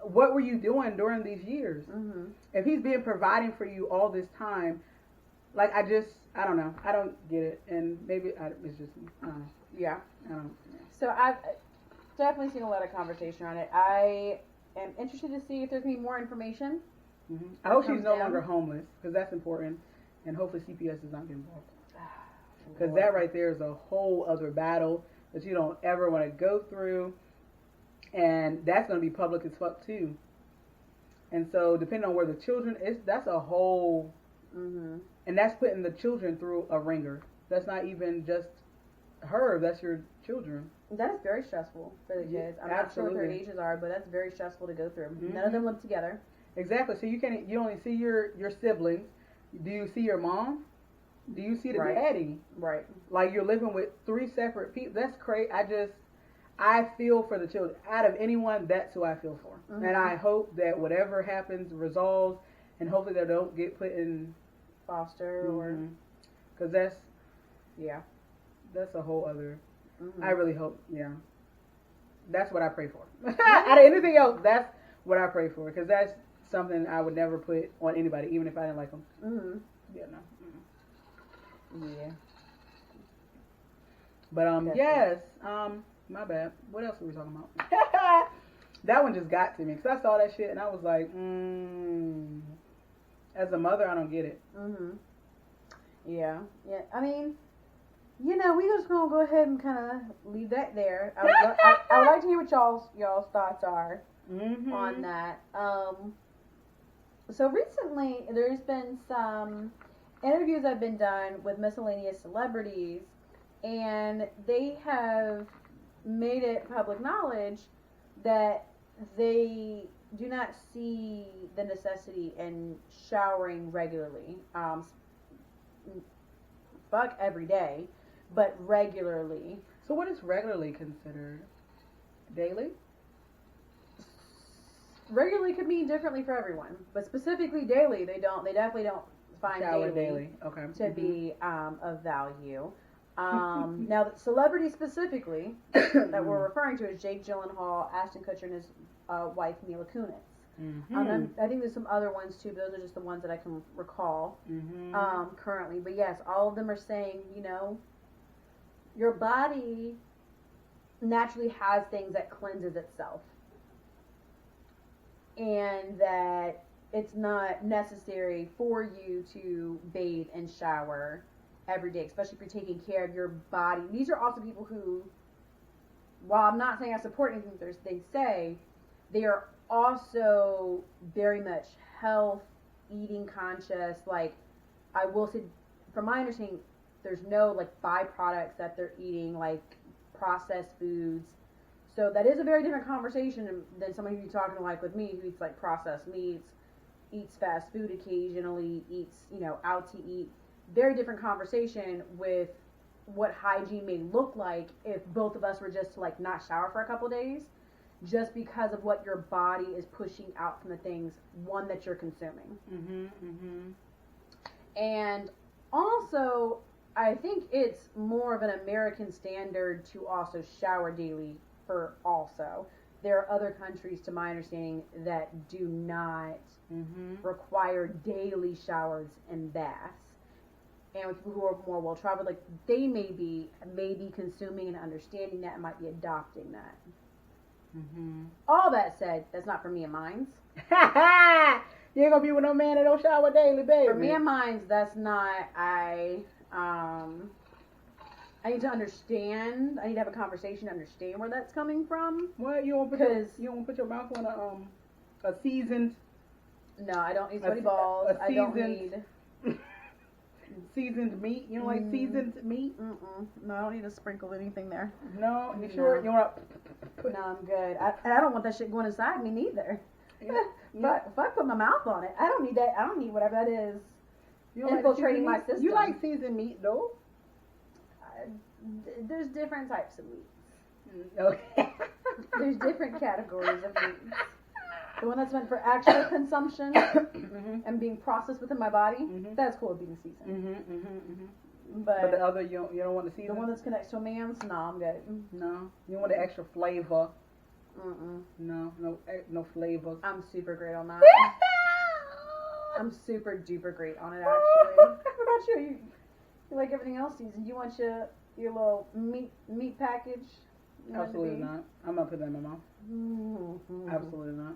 What were you doing during these years? If he's been providing for you all this time, like, I don't know. I don't get it. And maybe it's just, yeah. I don't know. So I've definitely seen a lot of conversation on it. I am interested to see if there's going to be more information. I hope she's no longer homeless, because that's important. And hopefully CPS does not get involved. Because that right there is a whole other battle that you don't ever want to go through. And that's going to be public as fuck too. And so depending on where the children is, that's a whole, and that's putting the children through a ringer. That's not even just her, that's your children. That is very stressful for the kids. I'm not sure what their ages are, but that's very stressful to go through. None of them live together. Exactly. So you only see your siblings. Do you see your mom? Do you see the daddy? Right. Like you're living with 3 separate people. That's crazy. I feel for the children. Out of anyone, that's who I feel for. And I hope that whatever happens resolves, and hopefully they don't get put in foster or, because that's a whole other. I really hope. That's what I pray for. Out of anything else, that's what I pray for, because that's something I would never put on anybody, even if I didn't like them. Yeah, no. Yeah. But yes. My bad. What else were we talking about? That one just got to me because I saw that shit and I was like, as a mother, I don't get it. Yeah. I mean, we just gonna go ahead and kind of leave that there. I would like to hear what y'all's thoughts are on that. So recently, there's been some interviews that have been done with miscellaneous celebrities, and they have made it public knowledge that they do not see the necessity in showering regularly. Fuck every day, but regularly. So what is regularly considered? Daily? Regularly could mean differently for everyone, but specifically daily, they definitely don't find daily okay. to be of value. Now, the celebrity specifically that we're referring to is Jake Gyllenhaal, Ashton Kutcher, and his wife Mila Kunis. I think there's some other ones too, but those are just the ones that I can recall currently. But yes, all of them are saying, your body naturally has things that cleanses itself, and that it's not necessary for you to bathe and shower every day, especially if you're taking care of your body. These are also people who, while I'm not saying I support anything they say, they are also very much health, eating conscious. Like, I will say, from my understanding, there's no byproducts that they're eating, like processed foods. So that is a very different conversation than somebody who's talking with me, who eats processed meats, eats fast food occasionally, eats out to eat. Very different conversation with what hygiene may look like if both of us were just to not shower for a couple days, just because of what your body is pushing out from the things that you're consuming. And also, I think it's more of an American standard to also shower daily. There are other countries, to my understanding, that do not require daily showers and baths. And with people who are more well-traveled, they may be consuming and understanding that and might be adopting that. All that said, that's not for me and mine's. You ain't gonna be with no man that don't shower daily, baby. For me and mine's, that's not. I need to understand. I need to have a conversation to understand where that's coming from. What? You won't put your mouth on a seasoned. No, I don't need sweaty balls. I don't need seasoned meat. You don't like seasoned meat? No, I don't need to sprinkle anything there. No, you sure? You want? No, I'm good. I don't want that shit going inside me neither. But if I put my mouth on it, I don't need that. I don't need whatever that is infiltrating my system. You like seasoned meat though? There's different types of meats. Okay. There's different categories of meats. The one that's meant for actual consumption and being processed within my body, that's cool with being seasoned. But the other, you don't want to season? The one that's connected to a man's, no, I'm good. No, you want the extra flavor. No flavor. I'm super great on that. I'm super duper great on it, actually. What about you? You like everything else seasoned? You want your little meat package? Absolutely not. I'm not putting that in my mouth. Absolutely not.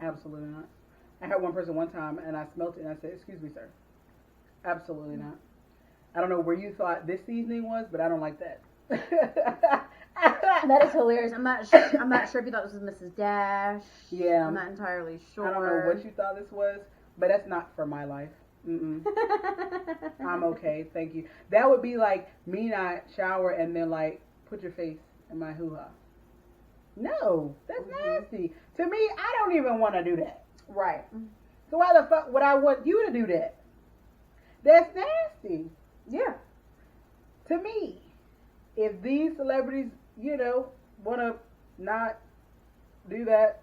Absolutely not. I had one person one time and I smelt it and I said, "Excuse me, sir." Absolutely not. I don't know where you thought this seasoning was, but I don't like that. That is hilarious. I'm not sure if you thought this was Mrs. Dash. Yeah. I'm not entirely sure. I don't know what you thought this was, but that's not for my life. Mm-mm. I'm okay, thank you. That would be like me not shower and then like put your face in my hoo-ha. No, that's nasty. To me, I don't even want to do that. Right. So why the fuck would I want you to do that? That's nasty. Yeah. To me, if these celebrities, want to not do that,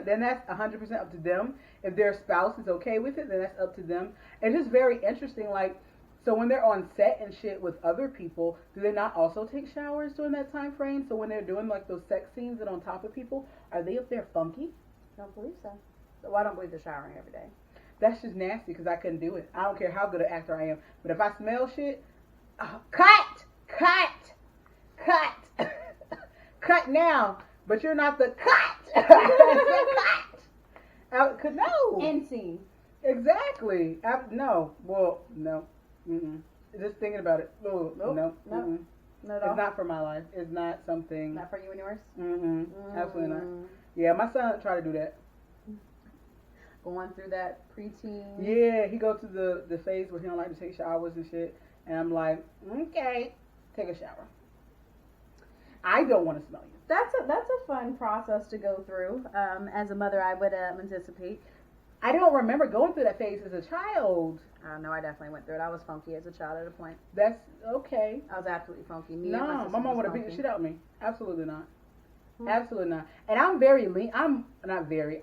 then that's 100% up to them. If their spouse is okay with it, then that's up to them. It's just very interesting, like, so when they're on set and shit with other people, do they not also take showers during that time frame? So when they're doing like those sex scenes and on top of people, are they up there funky? I don't believe so. Well, I don't believe they're showering every day. That's just nasty because I couldn't do it. I don't care how good an actor I am. But if I smell shit, cut now. But you're not the cut. No. End scene. Exactly. No. Well, no. Mm-mm. Just thinking about it. Oh, nope. No. No. Not at all. It's not for my life. It's not something. Not for you and yours? Absolutely not. Yeah, my son tried to do that. Going through that preteen. Yeah, he goes through the phase where he don't like to take showers and shit. And I'm like, okay, take a shower. I don't want to smell you. That's a fun process to go through. As a mother, I would anticipate. I don't remember going through that phase as a child. No, I definitely went through it. I was funky as a child at a point. That's okay. I was absolutely funky. No, my mom would have beat the shit out of me. Absolutely not. Absolutely not. And I'm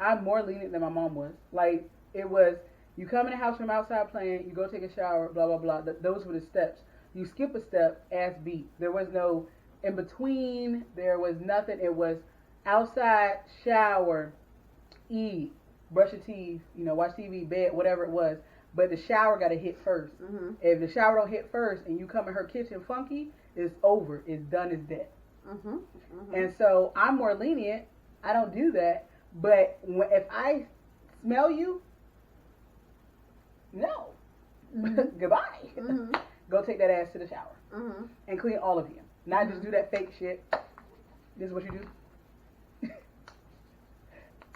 I'm more lenient than my mom was. Like, it was, you come in the house from outside playing, you go take a shower, blah, blah, blah. Those were the steps. You skip a step, ass beat. There was no in between. There was nothing. It was outside, shower, eat, brush your teeth, watch TV, bed, whatever it was. But the shower got to hit first. Mm-hmm. If the shower don't hit first and you come in her kitchen funky, it's over. It's done. It's dead. Mm-hmm. Mm-hmm. And so I'm more lenient. I don't do that. But if I smell you, no. Mm-hmm. Goodbye. Mm-hmm. Go take that ass to the shower. Mm-hmm. And clean all of you. Not just do that fake shit. This is what you do.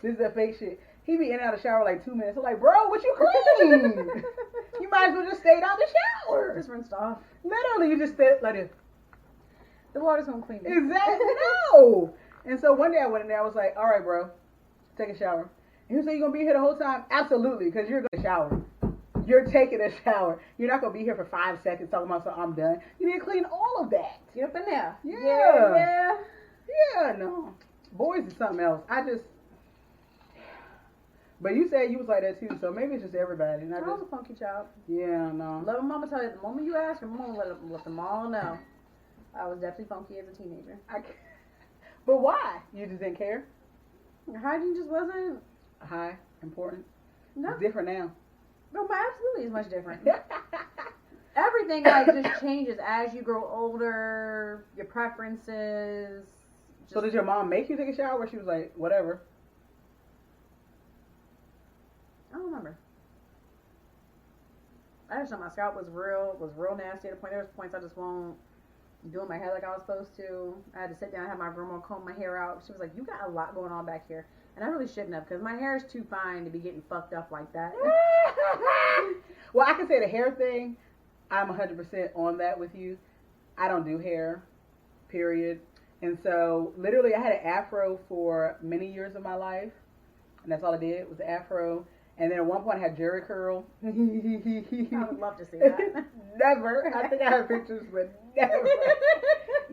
This is that fake shit. He be in and out of the shower like 2 minutes. I'm like, bro, what you clean? You might as well just stay down the shower. Just rinsed off. Literally, you just stay like this. The water's gonna clean it. Exactly. No. And so one day I went in there. I was like, all right, bro, take a shower. And he was like, you gonna be here the whole time? Absolutely, because you're gonna shower. You're taking a shower. You're not gonna be here for 5 seconds talking about something. I'm done. You need to clean all of that. Get up in there. Yeah. Yeah. No. Boys is something else. But you said you was like that too, so maybe it's just everybody. I was a funky child. Yeah, no. Love and mama tell you, the moment you ask, your mama let them all know. I was definitely funky as a teenager. But why? You just didn't care? Hygiene just wasn't... High? Important? No. It's different now. No, absolutely is much different. Everything just changes as you grow older, your preferences. So did your mom make you take a shower, or she was like, whatever? I don't remember. I just know my scalp was real nasty at the point. There was points I just won't doing my hair like I was supposed to. I had to sit down and have my grandma comb my hair out. She was like, you got a lot going on back here. And I really shouldn't have, because my hair is too fine to be getting fucked up like that. Well, I can say the hair thing, I'm 100% on that with you. I don't do hair, period. And so, literally, I had an afro for many years of my life. And that's all I did, was the afro. And then at one point I had Jheri curl. I would love to see that. Never. I think I have pictures, but never.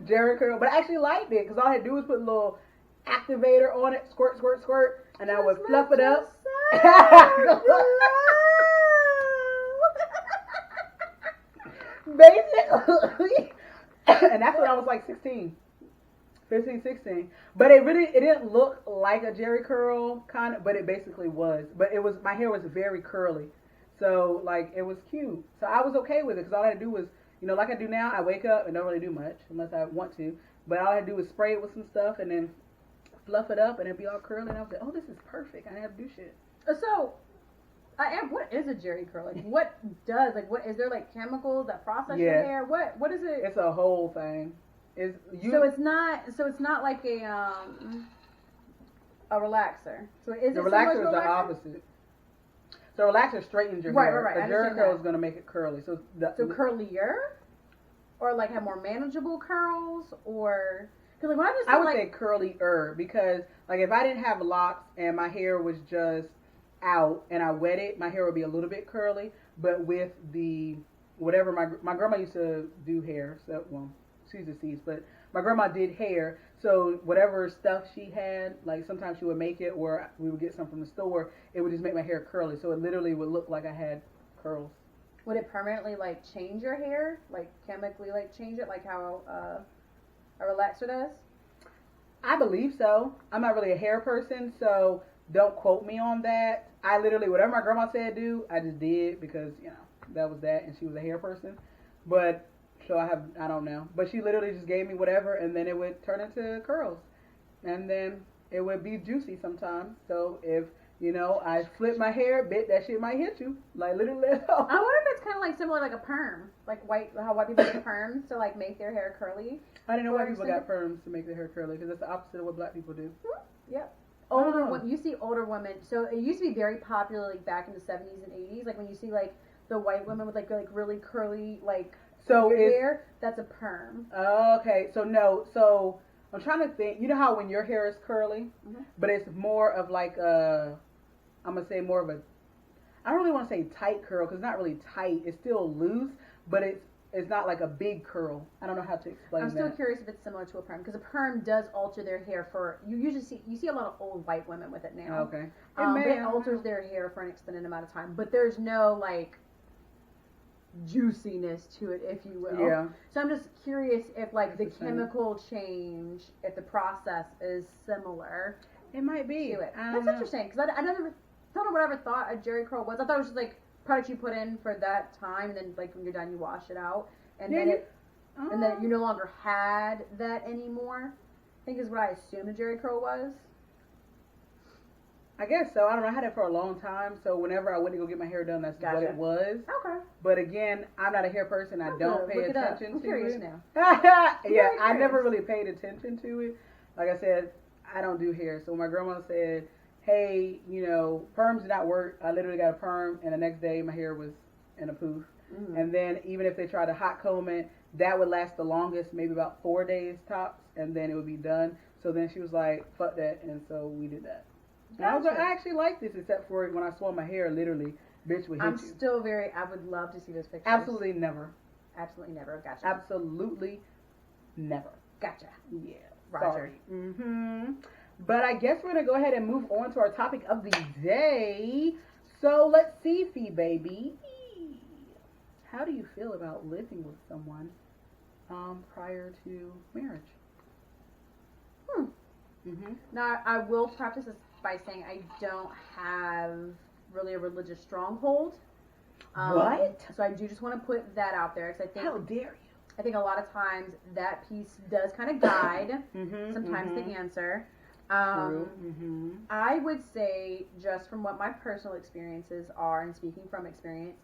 Jheri curl. But I actually liked it, because all I had to do was put a little activator on it, squirt, squirt, squirt, and I would fluff it up. Basically. And that's when I was like 15, 16. But it didn't look like a Jheri curl kind of, but it basically was. But my hair was very curly. So like it was cute. So I was okay with it, because all I had to do was, like I do now, I wake up and don't really do much unless I want to. But all I had to do was spray it with some stuff and then fluff it up and it'd be all curly. And I was like, oh, this is perfect. I didn't have to do shit. So What is a Jheri curl? Like, what is there like chemicals that process your hair? What is it? It's a whole thing. So it's not like a relaxer. So is the it relaxer is the opposite. So relaxer straightens your hair. Right. The Jheri curl is going to make it curly. So curlier, or like have more manageable curls, or because like I would say curlier, because like if I didn't have locks and my hair was just out and I wet it, my hair would be a little bit curly. But with the whatever my grandma used to do hair, so she's deceased, but my grandma did hair. So whatever stuff she had, like sometimes she would make it, or we would get some from the store. It would just make my hair curly, so it literally would look like I had curls. Would it permanently like change your hair, like chemically like change it, like how a relaxer does? I believe so. I'm not really a hair person, so don't quote me on that. I literally, whatever my grandma said do, I just did, because, that was that, and she was a hair person. But, so I don't know. But she literally just gave me whatever, and then it would turn into curls. And then it would be juicy sometimes. So if, I flip my hair a bit, that shit might hit you. Like, literally. I wonder if it's kind of like similar like a perm. Like how white people get perms to like make their hair curly. I didn't know white people got perms to make their hair curly, because that's the opposite of what black people do. Yep. You see older women. So it used to be very popular like back in the 70s and 80s. Like when you see like the white women with like really curly like hair, that's a perm. Oh, okay. So I'm trying to think. You know how when your hair is curly, but it's more of like I'm gonna say more of a, I don't really want to say tight curl, because it's not really tight. It's still loose, but it's not like a big curl. I don't know how to explain that. I'm still curious if it's similar to a perm, because a perm does alter their hair for, you see a lot of old white women with it now. Okay. It alters their hair for an extended amount of time, but there's no like juiciness to it, if you will. Yeah. So I'm just curious if like the chemical change, if the process is similar. It might be. To it. That's interesting, because I don't know what I ever thought a Jheri curl was. I thought it was just like product you put in for that time, and then like when you're done you wash it out, and then you no longer had that anymore. I think is what I assumed a Jheri curl was. I guess so. I don't know. I had it for a long time, so whenever I went to go get my hair done, that's what it was. Okay. But again, I'm not a hair person. I don't pay attention to it. I'm curious now. Yeah, I never really paid attention to it. Like I said, I don't do hair. So when my grandma said, hey, perms did not work, I literally got a perm, and the next day my hair was in a poof. And then even if they tried to hot comb it, that would last the longest, maybe about 4 days tops, and then it would be done. So then she was like, fuck that, and so we did that. And I was like, I actually like this, except for when I swung my hair, literally, bitch would hit you. I would love to see those pictures. Absolutely never. Absolutely never. Gotcha. Absolutely never. Gotcha. Yeah. Roger. But I guess we're going to go ahead and move on to our topic of the day. So let's see, DaBaby. How do you feel about living with someone prior to marriage? Now, I will preface this by saying I don't have really a religious stronghold. What? So I do just want to put that out there, because I think... How dare you? I think a lot of times that piece does kind of guide sometimes the answer. True. I would say, just from what my personal experiences are, and speaking from experience,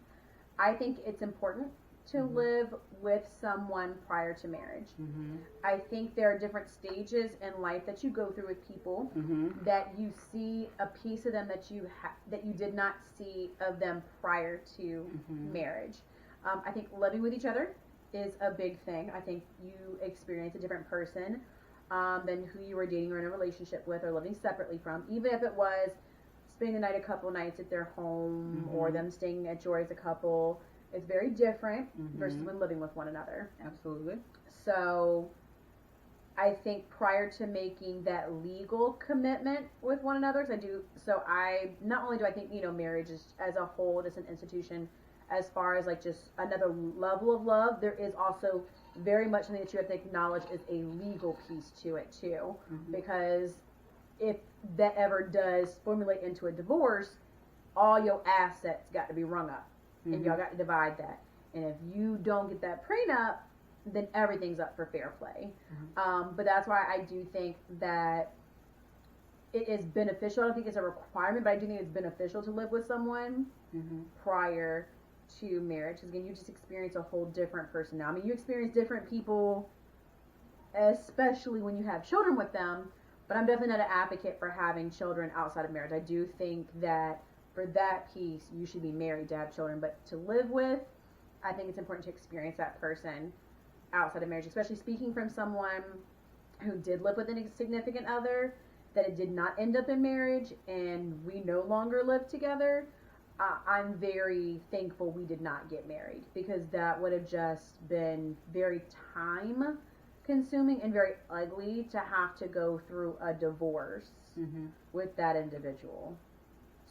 I think it's important to live with someone prior to marriage. I think there are different stages in life that you go through with people that you see a piece of them that you did not see of them prior to marriage. I think living with each other is a big thing. I think you experience a different person than who you were dating or in a relationship with or living separately from, even if it was spending the night a couple nights at their home or them staying at yours as a couple. It's very different versus when living with one another. Absolutely. So I think prior to making that legal commitment with one another, not only do I think, marriage is as a whole, just an institution, as far as like just another level of love, there is also very much something that you have to acknowledge is a legal piece to it too. Because if that ever does formulate into a divorce, all your assets got to be rung up. And y'all got to divide that. And if you don't get that prenup, then everything's up for fair play. But that's why I do think that it is beneficial. I don't think it's a requirement, but I do think it's beneficial to live with someone prior to marriage. Because again, you just experience a whole different person now. I mean, you experience different people, especially when you have children with them. But I'm definitely not an advocate for having children outside of marriage. I do think that for that piece, you should be married to have children. But to live with, I think it's important to experience that person outside of marriage, especially speaking from someone who did live with a significant other, that it did not end up in marriage and we no longer live together. I'm very thankful we did not get married, because that would have just been very time consuming and very ugly to have to go through a divorce with that individual.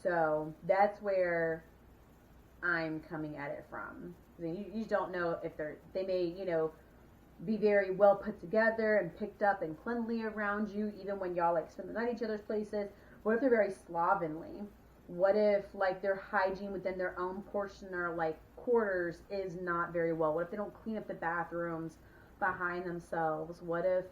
So that's where I'm coming at it from. You don't know if they may, be very well put together and picked up and cleanly around you, even when y'all like spend the night at each other's places. What if they're very slovenly? What if like their hygiene within their own portion or like quarters is not very well? What if they don't clean up the bathrooms behind themselves? What if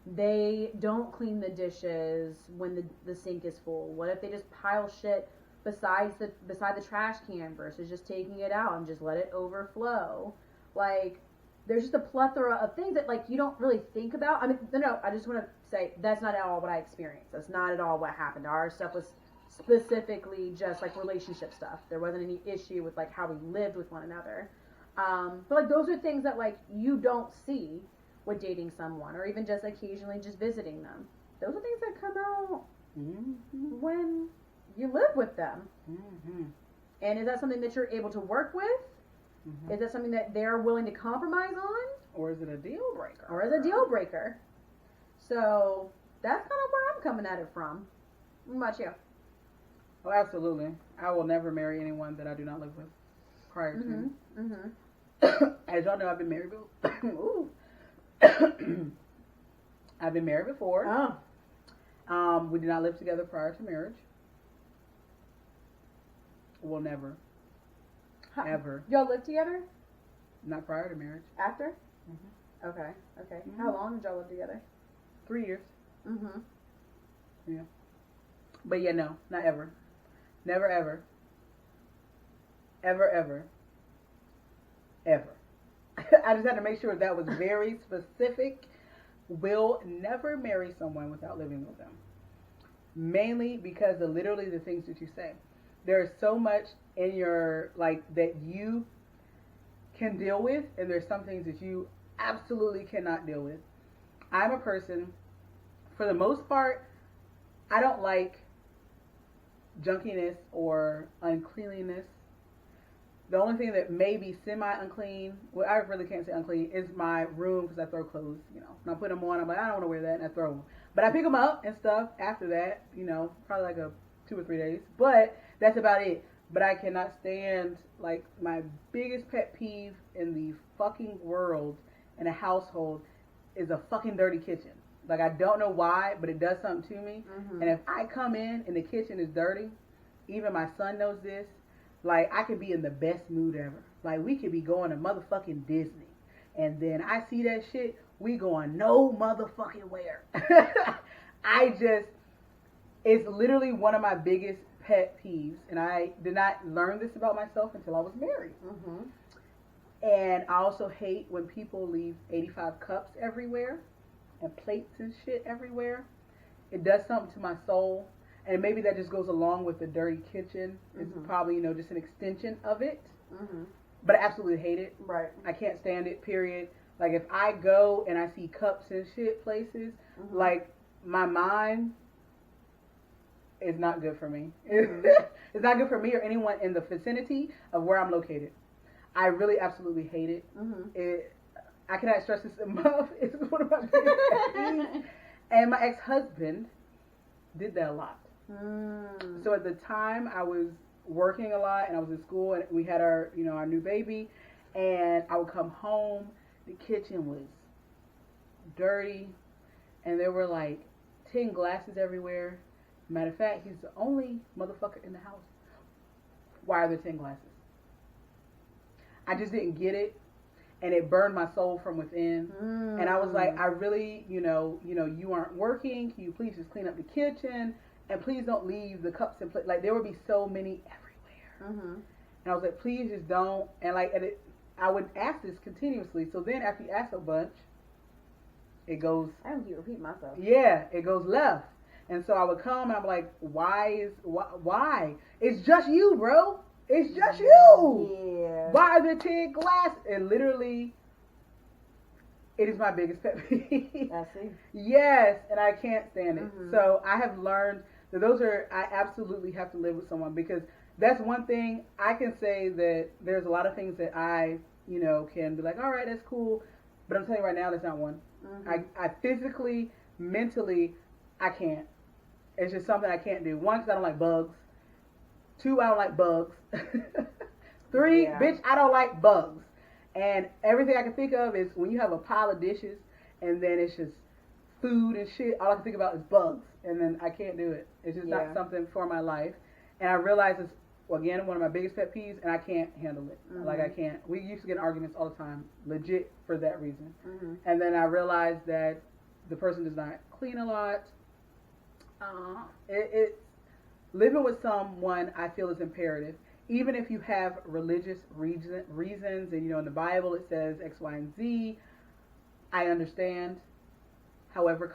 they don't clean the dishes when the sink is full? What if they just pile shit beside the trash can versus just taking it out and just let it overflow? Like, there's just a plethora of things that like you don't really think about. I mean, no, I just want to say that's not at all what I experienced. That's not at all what happened. Our stuff was specifically just like relationship stuff. There wasn't any issue with like how we lived with one another. But like those are things that like you don't see with dating someone, or even just occasionally just visiting them. Those are things that come out when you live with them. And is that something that you're able to work with? Is that something that they're willing to compromise on? Or is it a deal breaker? So that's kind of where I'm coming at it from. What about you? Well, absolutely. I will never marry anyone that I do not live with prior to. As y'all know, I've been married before. I've been married before. We did not live together prior to marriage. We'll never. Ever. Y'all live together? Not prior to marriage. After? Okay. How long did y'all live together? 3 years. Yeah. But yeah, no, not ever. Never, ever. Ever. I just had to make sure that was very specific. Will never marry someone without living with them. Mainly because of literally the things that you say. There's so much in your, like, that you can deal with, and there's some things that you absolutely cannot deal with. I'm a person, for the most part, I don't like junkiness or uncleanliness. The only thing that may be semi-unclean, well, I really can't say unclean, is my room, because I throw clothes, When I put them on, I'm like, I don't want to wear that, and I throw them. But I pick them up and stuff after that, probably like 2 or 3 days. But that's about it. But I cannot stand, like, my biggest pet peeve in the fucking world in a household is a fucking dirty kitchen. Like, I don't know why, but it does something to me. And if I come in and the kitchen is dirty, even my son knows this, like, I could be in the best mood ever. Like, we could be going to motherfucking Disney. And then I see that shit, we going no motherfucking where. It's literally one of my biggest pet peeves, and I did not learn this about myself until I was married. And I also hate when people leave 85 cups everywhere and plates and shit everywhere. It does something to my soul, and maybe that just goes along with the dirty kitchen. It's probably just an extension of it. But I absolutely hate it. Right. I can't stand it, period. Like, if I go and I see cups and shit places, like, my mind is not good for me. It's not good for me or anyone in the vicinity of where I'm located. I really absolutely hate it. I cannot stress this enough. It's one of my biggest pet peeves. And my ex-husband did that a lot. So at the time, I was working a lot, and I was in school, and we had our new baby, and I would come home, the kitchen was dirty, and there were like 10 glasses everywhere. Matter of fact, he's the only motherfucker in the house. Why are there 10 glasses? I just didn't get it, and it burned my soul from within. And I was like, I really, you aren't working. Can you please just clean up the kitchen? And please don't leave the cups and plates. Like, there would be so many everywhere. And I was like, please just don't. And like, I would ask this continuously. So then after you ask a bunch, it goes. I don't keep repeating myself. Yeah, it goes left. And so I would come and I'm like, why? It's just you, bro. It's just you. Yeah. Why the tinted glass? And literally, it is my biggest pet peeve. I see. Yes, and I can't stand it. So I have learned that I absolutely have to live with someone, because that's one thing I can say, that there's a lot of things that I, can be like, all right, that's cool. But I'm telling you right now, that's not one. I physically, mentally, I can't. It's just something I can't do. One, because I don't like bugs. Two, I don't like bugs. Three, bitch, I don't like bugs. And everything I can think of is when you have a pile of dishes and then it's just food and shit, all I can think about is bugs. And then I can't do it. It's just not something for my life. And I realize it's, again, one of my biggest pet peeves, and I can't handle it. Like, I can't. We used to get in arguments all the time, legit, for that reason. And then I realized that the person does not clean a lot. Living with someone, I feel, is imperative. Even if you have religious reasons, and in the Bible it says X, Y, and Z, I understand. However,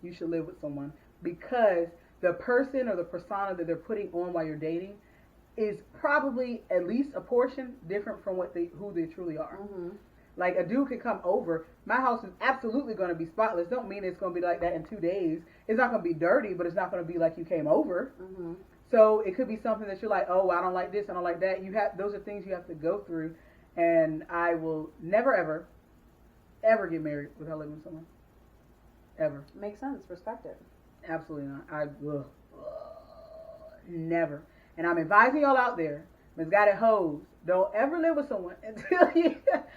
you should live with someone, because the person or the persona that they're putting on while you're dating is probably at least a portion different from who they truly are. Like, a dude could come over. My house is absolutely going to be spotless. Don't mean it's going to be like that in 2 days. It's not going to be dirty, but it's not going to be like you came over. So it could be something that you're like, oh, I don't like this, I don't like that. Those are things you have to go through. And I will never, ever, ever get married without living with someone. Ever. Makes sense. Respect it. Absolutely not. I will never. And I'm advising y'all out there, misguided hoes, don't ever live with someone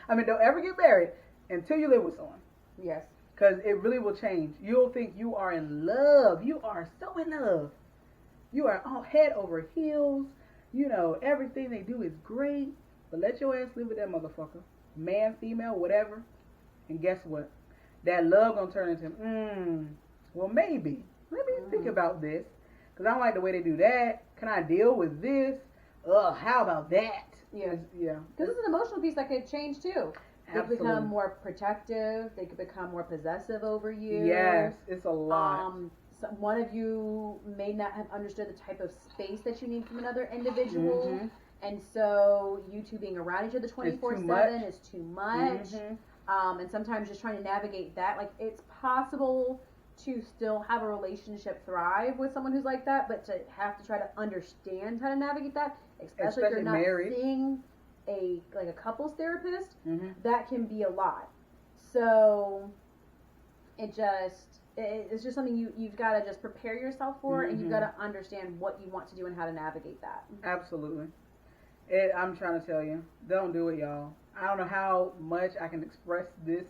don't ever get married until you live with someone. Yes. Because it really will change. You'll think you are in love. You are so in love. You are all head over heels. Everything they do is great. But let your ass live with that motherfucker. Man, female, whatever. And guess what? That love gonna turn into, well, maybe. Let me think about this. Because I don't like the way they do that. Can I deal with this? How about that? Yeah. Yeah. Because it's an emotional piece that could change too. They could Absolutely. become more protective. They could become more possessive over you. Yes, it's a lot. One of you may not have understood the type of space that you need from another individual. And so you two being around each other 24/7 is too much. And sometimes just trying to navigate that. Like, it's possible to still have a relationship thrive with someone who's like that, but to have to try to understand how to navigate that, especially if you're not married. seeing a couples therapist, that can be a lot. So it's just something you've got to just prepare yourself for, and you've got to understand what you want to do and how to navigate that. Absolutely. I'm trying to tell you, don't do it, y'all. I don't know how much I can express this,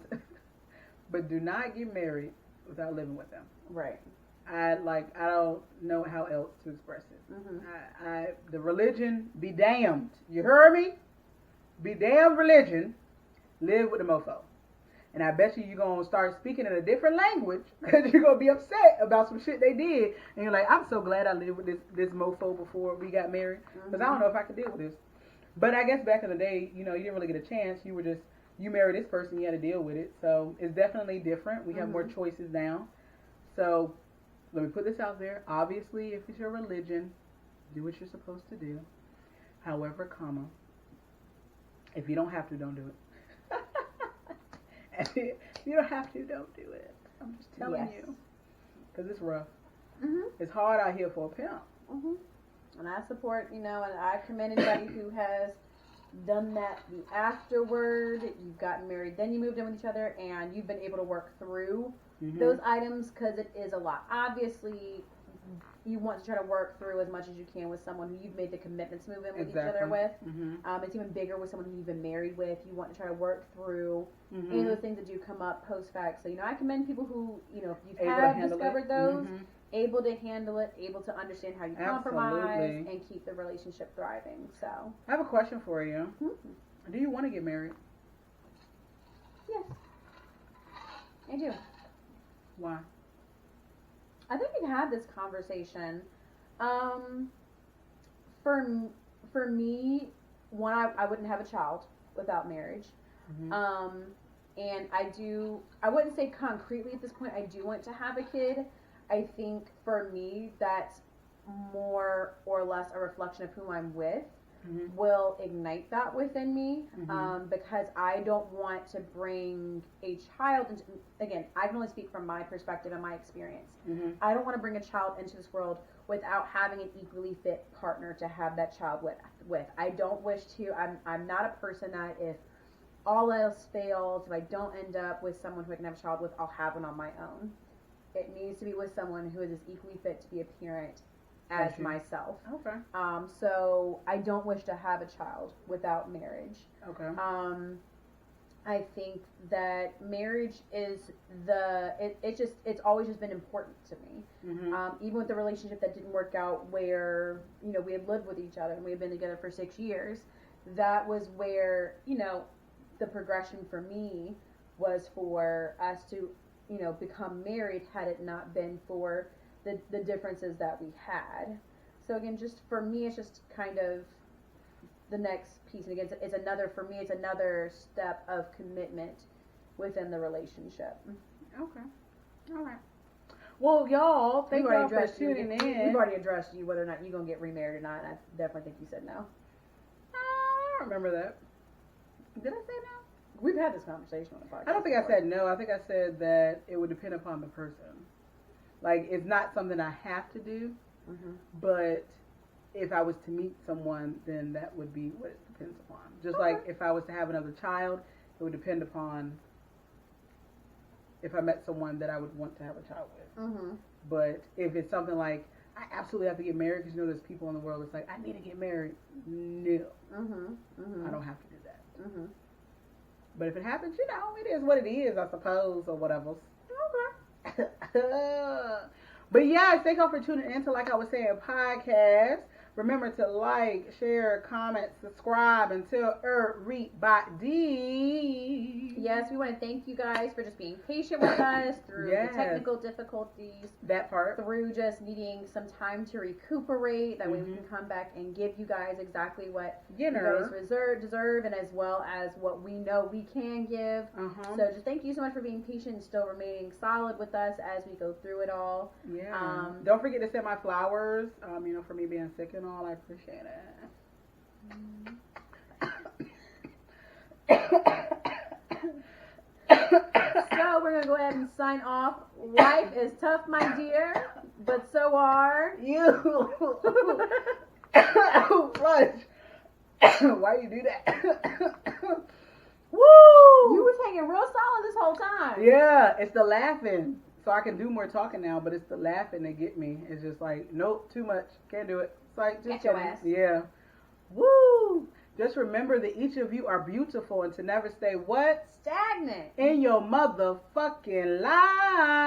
but do not get married without living with them. Right. I don't know how else to express it. The religion, be damned. You heard me? Be damned religion. Live with the mofo. And I bet you're going to start speaking in a different language, because you're going to be upset about some shit they did. And you're like, I'm so glad I lived with this mofo before we got married, because I don't know if I could deal with this. But I guess back in the day, you didn't really get a chance. You married this person, you had to deal with it. So it's definitely different. We have more choices now. So let me put this out there. Obviously, if it's your religion, do what you're supposed to do. However, if you don't have to, don't do it. If you don't have to, don't do it. I'm just telling you. Because it's rough. It's hard out here for a pimp. And I support, and I commend anybody who has done that afterward. You've gotten married, then you moved in with each other, and you've been able to work through those items, because it is a lot. Obviously, you want to try to work through as much as you can with someone who you've made the commitment to move in with each other with. It's even bigger with someone who you've been married with. You want to try to work through any of those things that do come up post-fact. So, I commend people who, if you have discovered those, able to handle it, able to understand how you compromise and keep the relationship thriving. So I have a question for you. Do you want to get married? Yes, I do. Why? I think we've had this conversation. for me, one, I wouldn't have a child without marriage. Mm-hmm. And I wouldn't say concretely at this point, I do want to have a kid. I think for me, that's more or less a reflection of who I'm with. Mm-hmm. Will ignite that within me. Mm-hmm. Because I don't want to bring a child into, again, I can only speak from my perspective and my experience. Mm-hmm. I don't want to bring a child into this world without having an equally fit partner to have that child with. I don't wish to, I'm not a person that if all else fails, if I don't end up with someone who I can have a child with, I'll have one on my own. It needs to be with someone who is as equally fit to be a parent as myself. Okay. So I don't wish to have a child without marriage. Okay. I think that marriage is it's always just been important to me. Mm-hmm. Even with the relationship that didn't work out where, we had lived with each other and we had been together for 6 years, that was where, the progression for me was for us to, become married had it not been for the differences that we had. So again, just for me, it's just kind of the next piece. And again, it's another step of commitment within the relationship. Okay. All right. Well, y'all, thank you for tuning in. We've already addressed you whether or not you're going to get remarried or not. And I definitely think you said no. I don't remember that. Did I say no? We've had this conversation on the podcast. I don't think I said no. I think I said that it would depend upon the person. Like, it's not something I have to do, mm-hmm. but if I was to meet someone, then that would be what it depends upon. Just like if I was to have another child, it would depend upon if I met someone that I would want to have a child with. Mm-hmm. But if it's something like, I absolutely have to get married, because there's people in the world that's like, I need to get married. No. Mm-hmm. Mm-hmm. I don't have to do that. Mm-hmm. But if it happens, it is what it is, I suppose, or whatever. Okay. But yeah, thank y'all for tuning in to, like I was saying, podcast. Remember to like, share, comment, subscribe, and tell everybody. Yes, we want to thank you guys for just being patient with us through the technical difficulties. That part. Through just needing some time to recuperate. That way we can come back and give you guys exactly what you guys deserve, and as well as what we know we can give. So just thank you so much for being patient and still remaining solid with us as we go through it all. Yeah. Don't forget to send my flowers, for me being sick and all. I appreciate it. So we're going to go ahead and sign off. Life is tough, my dear, but so are you. Flush. Why you do that? Woo! You was hanging real solid this whole time. Yeah, it's the laughing. So I can do more talking now, but it's the laughing that get me. It's just like, nope, too much. Can't do it. It's like, just get your ass. Yeah. Woo! Just remember that each of you are beautiful and to never stay what? Stagnant. In your motherfucking life.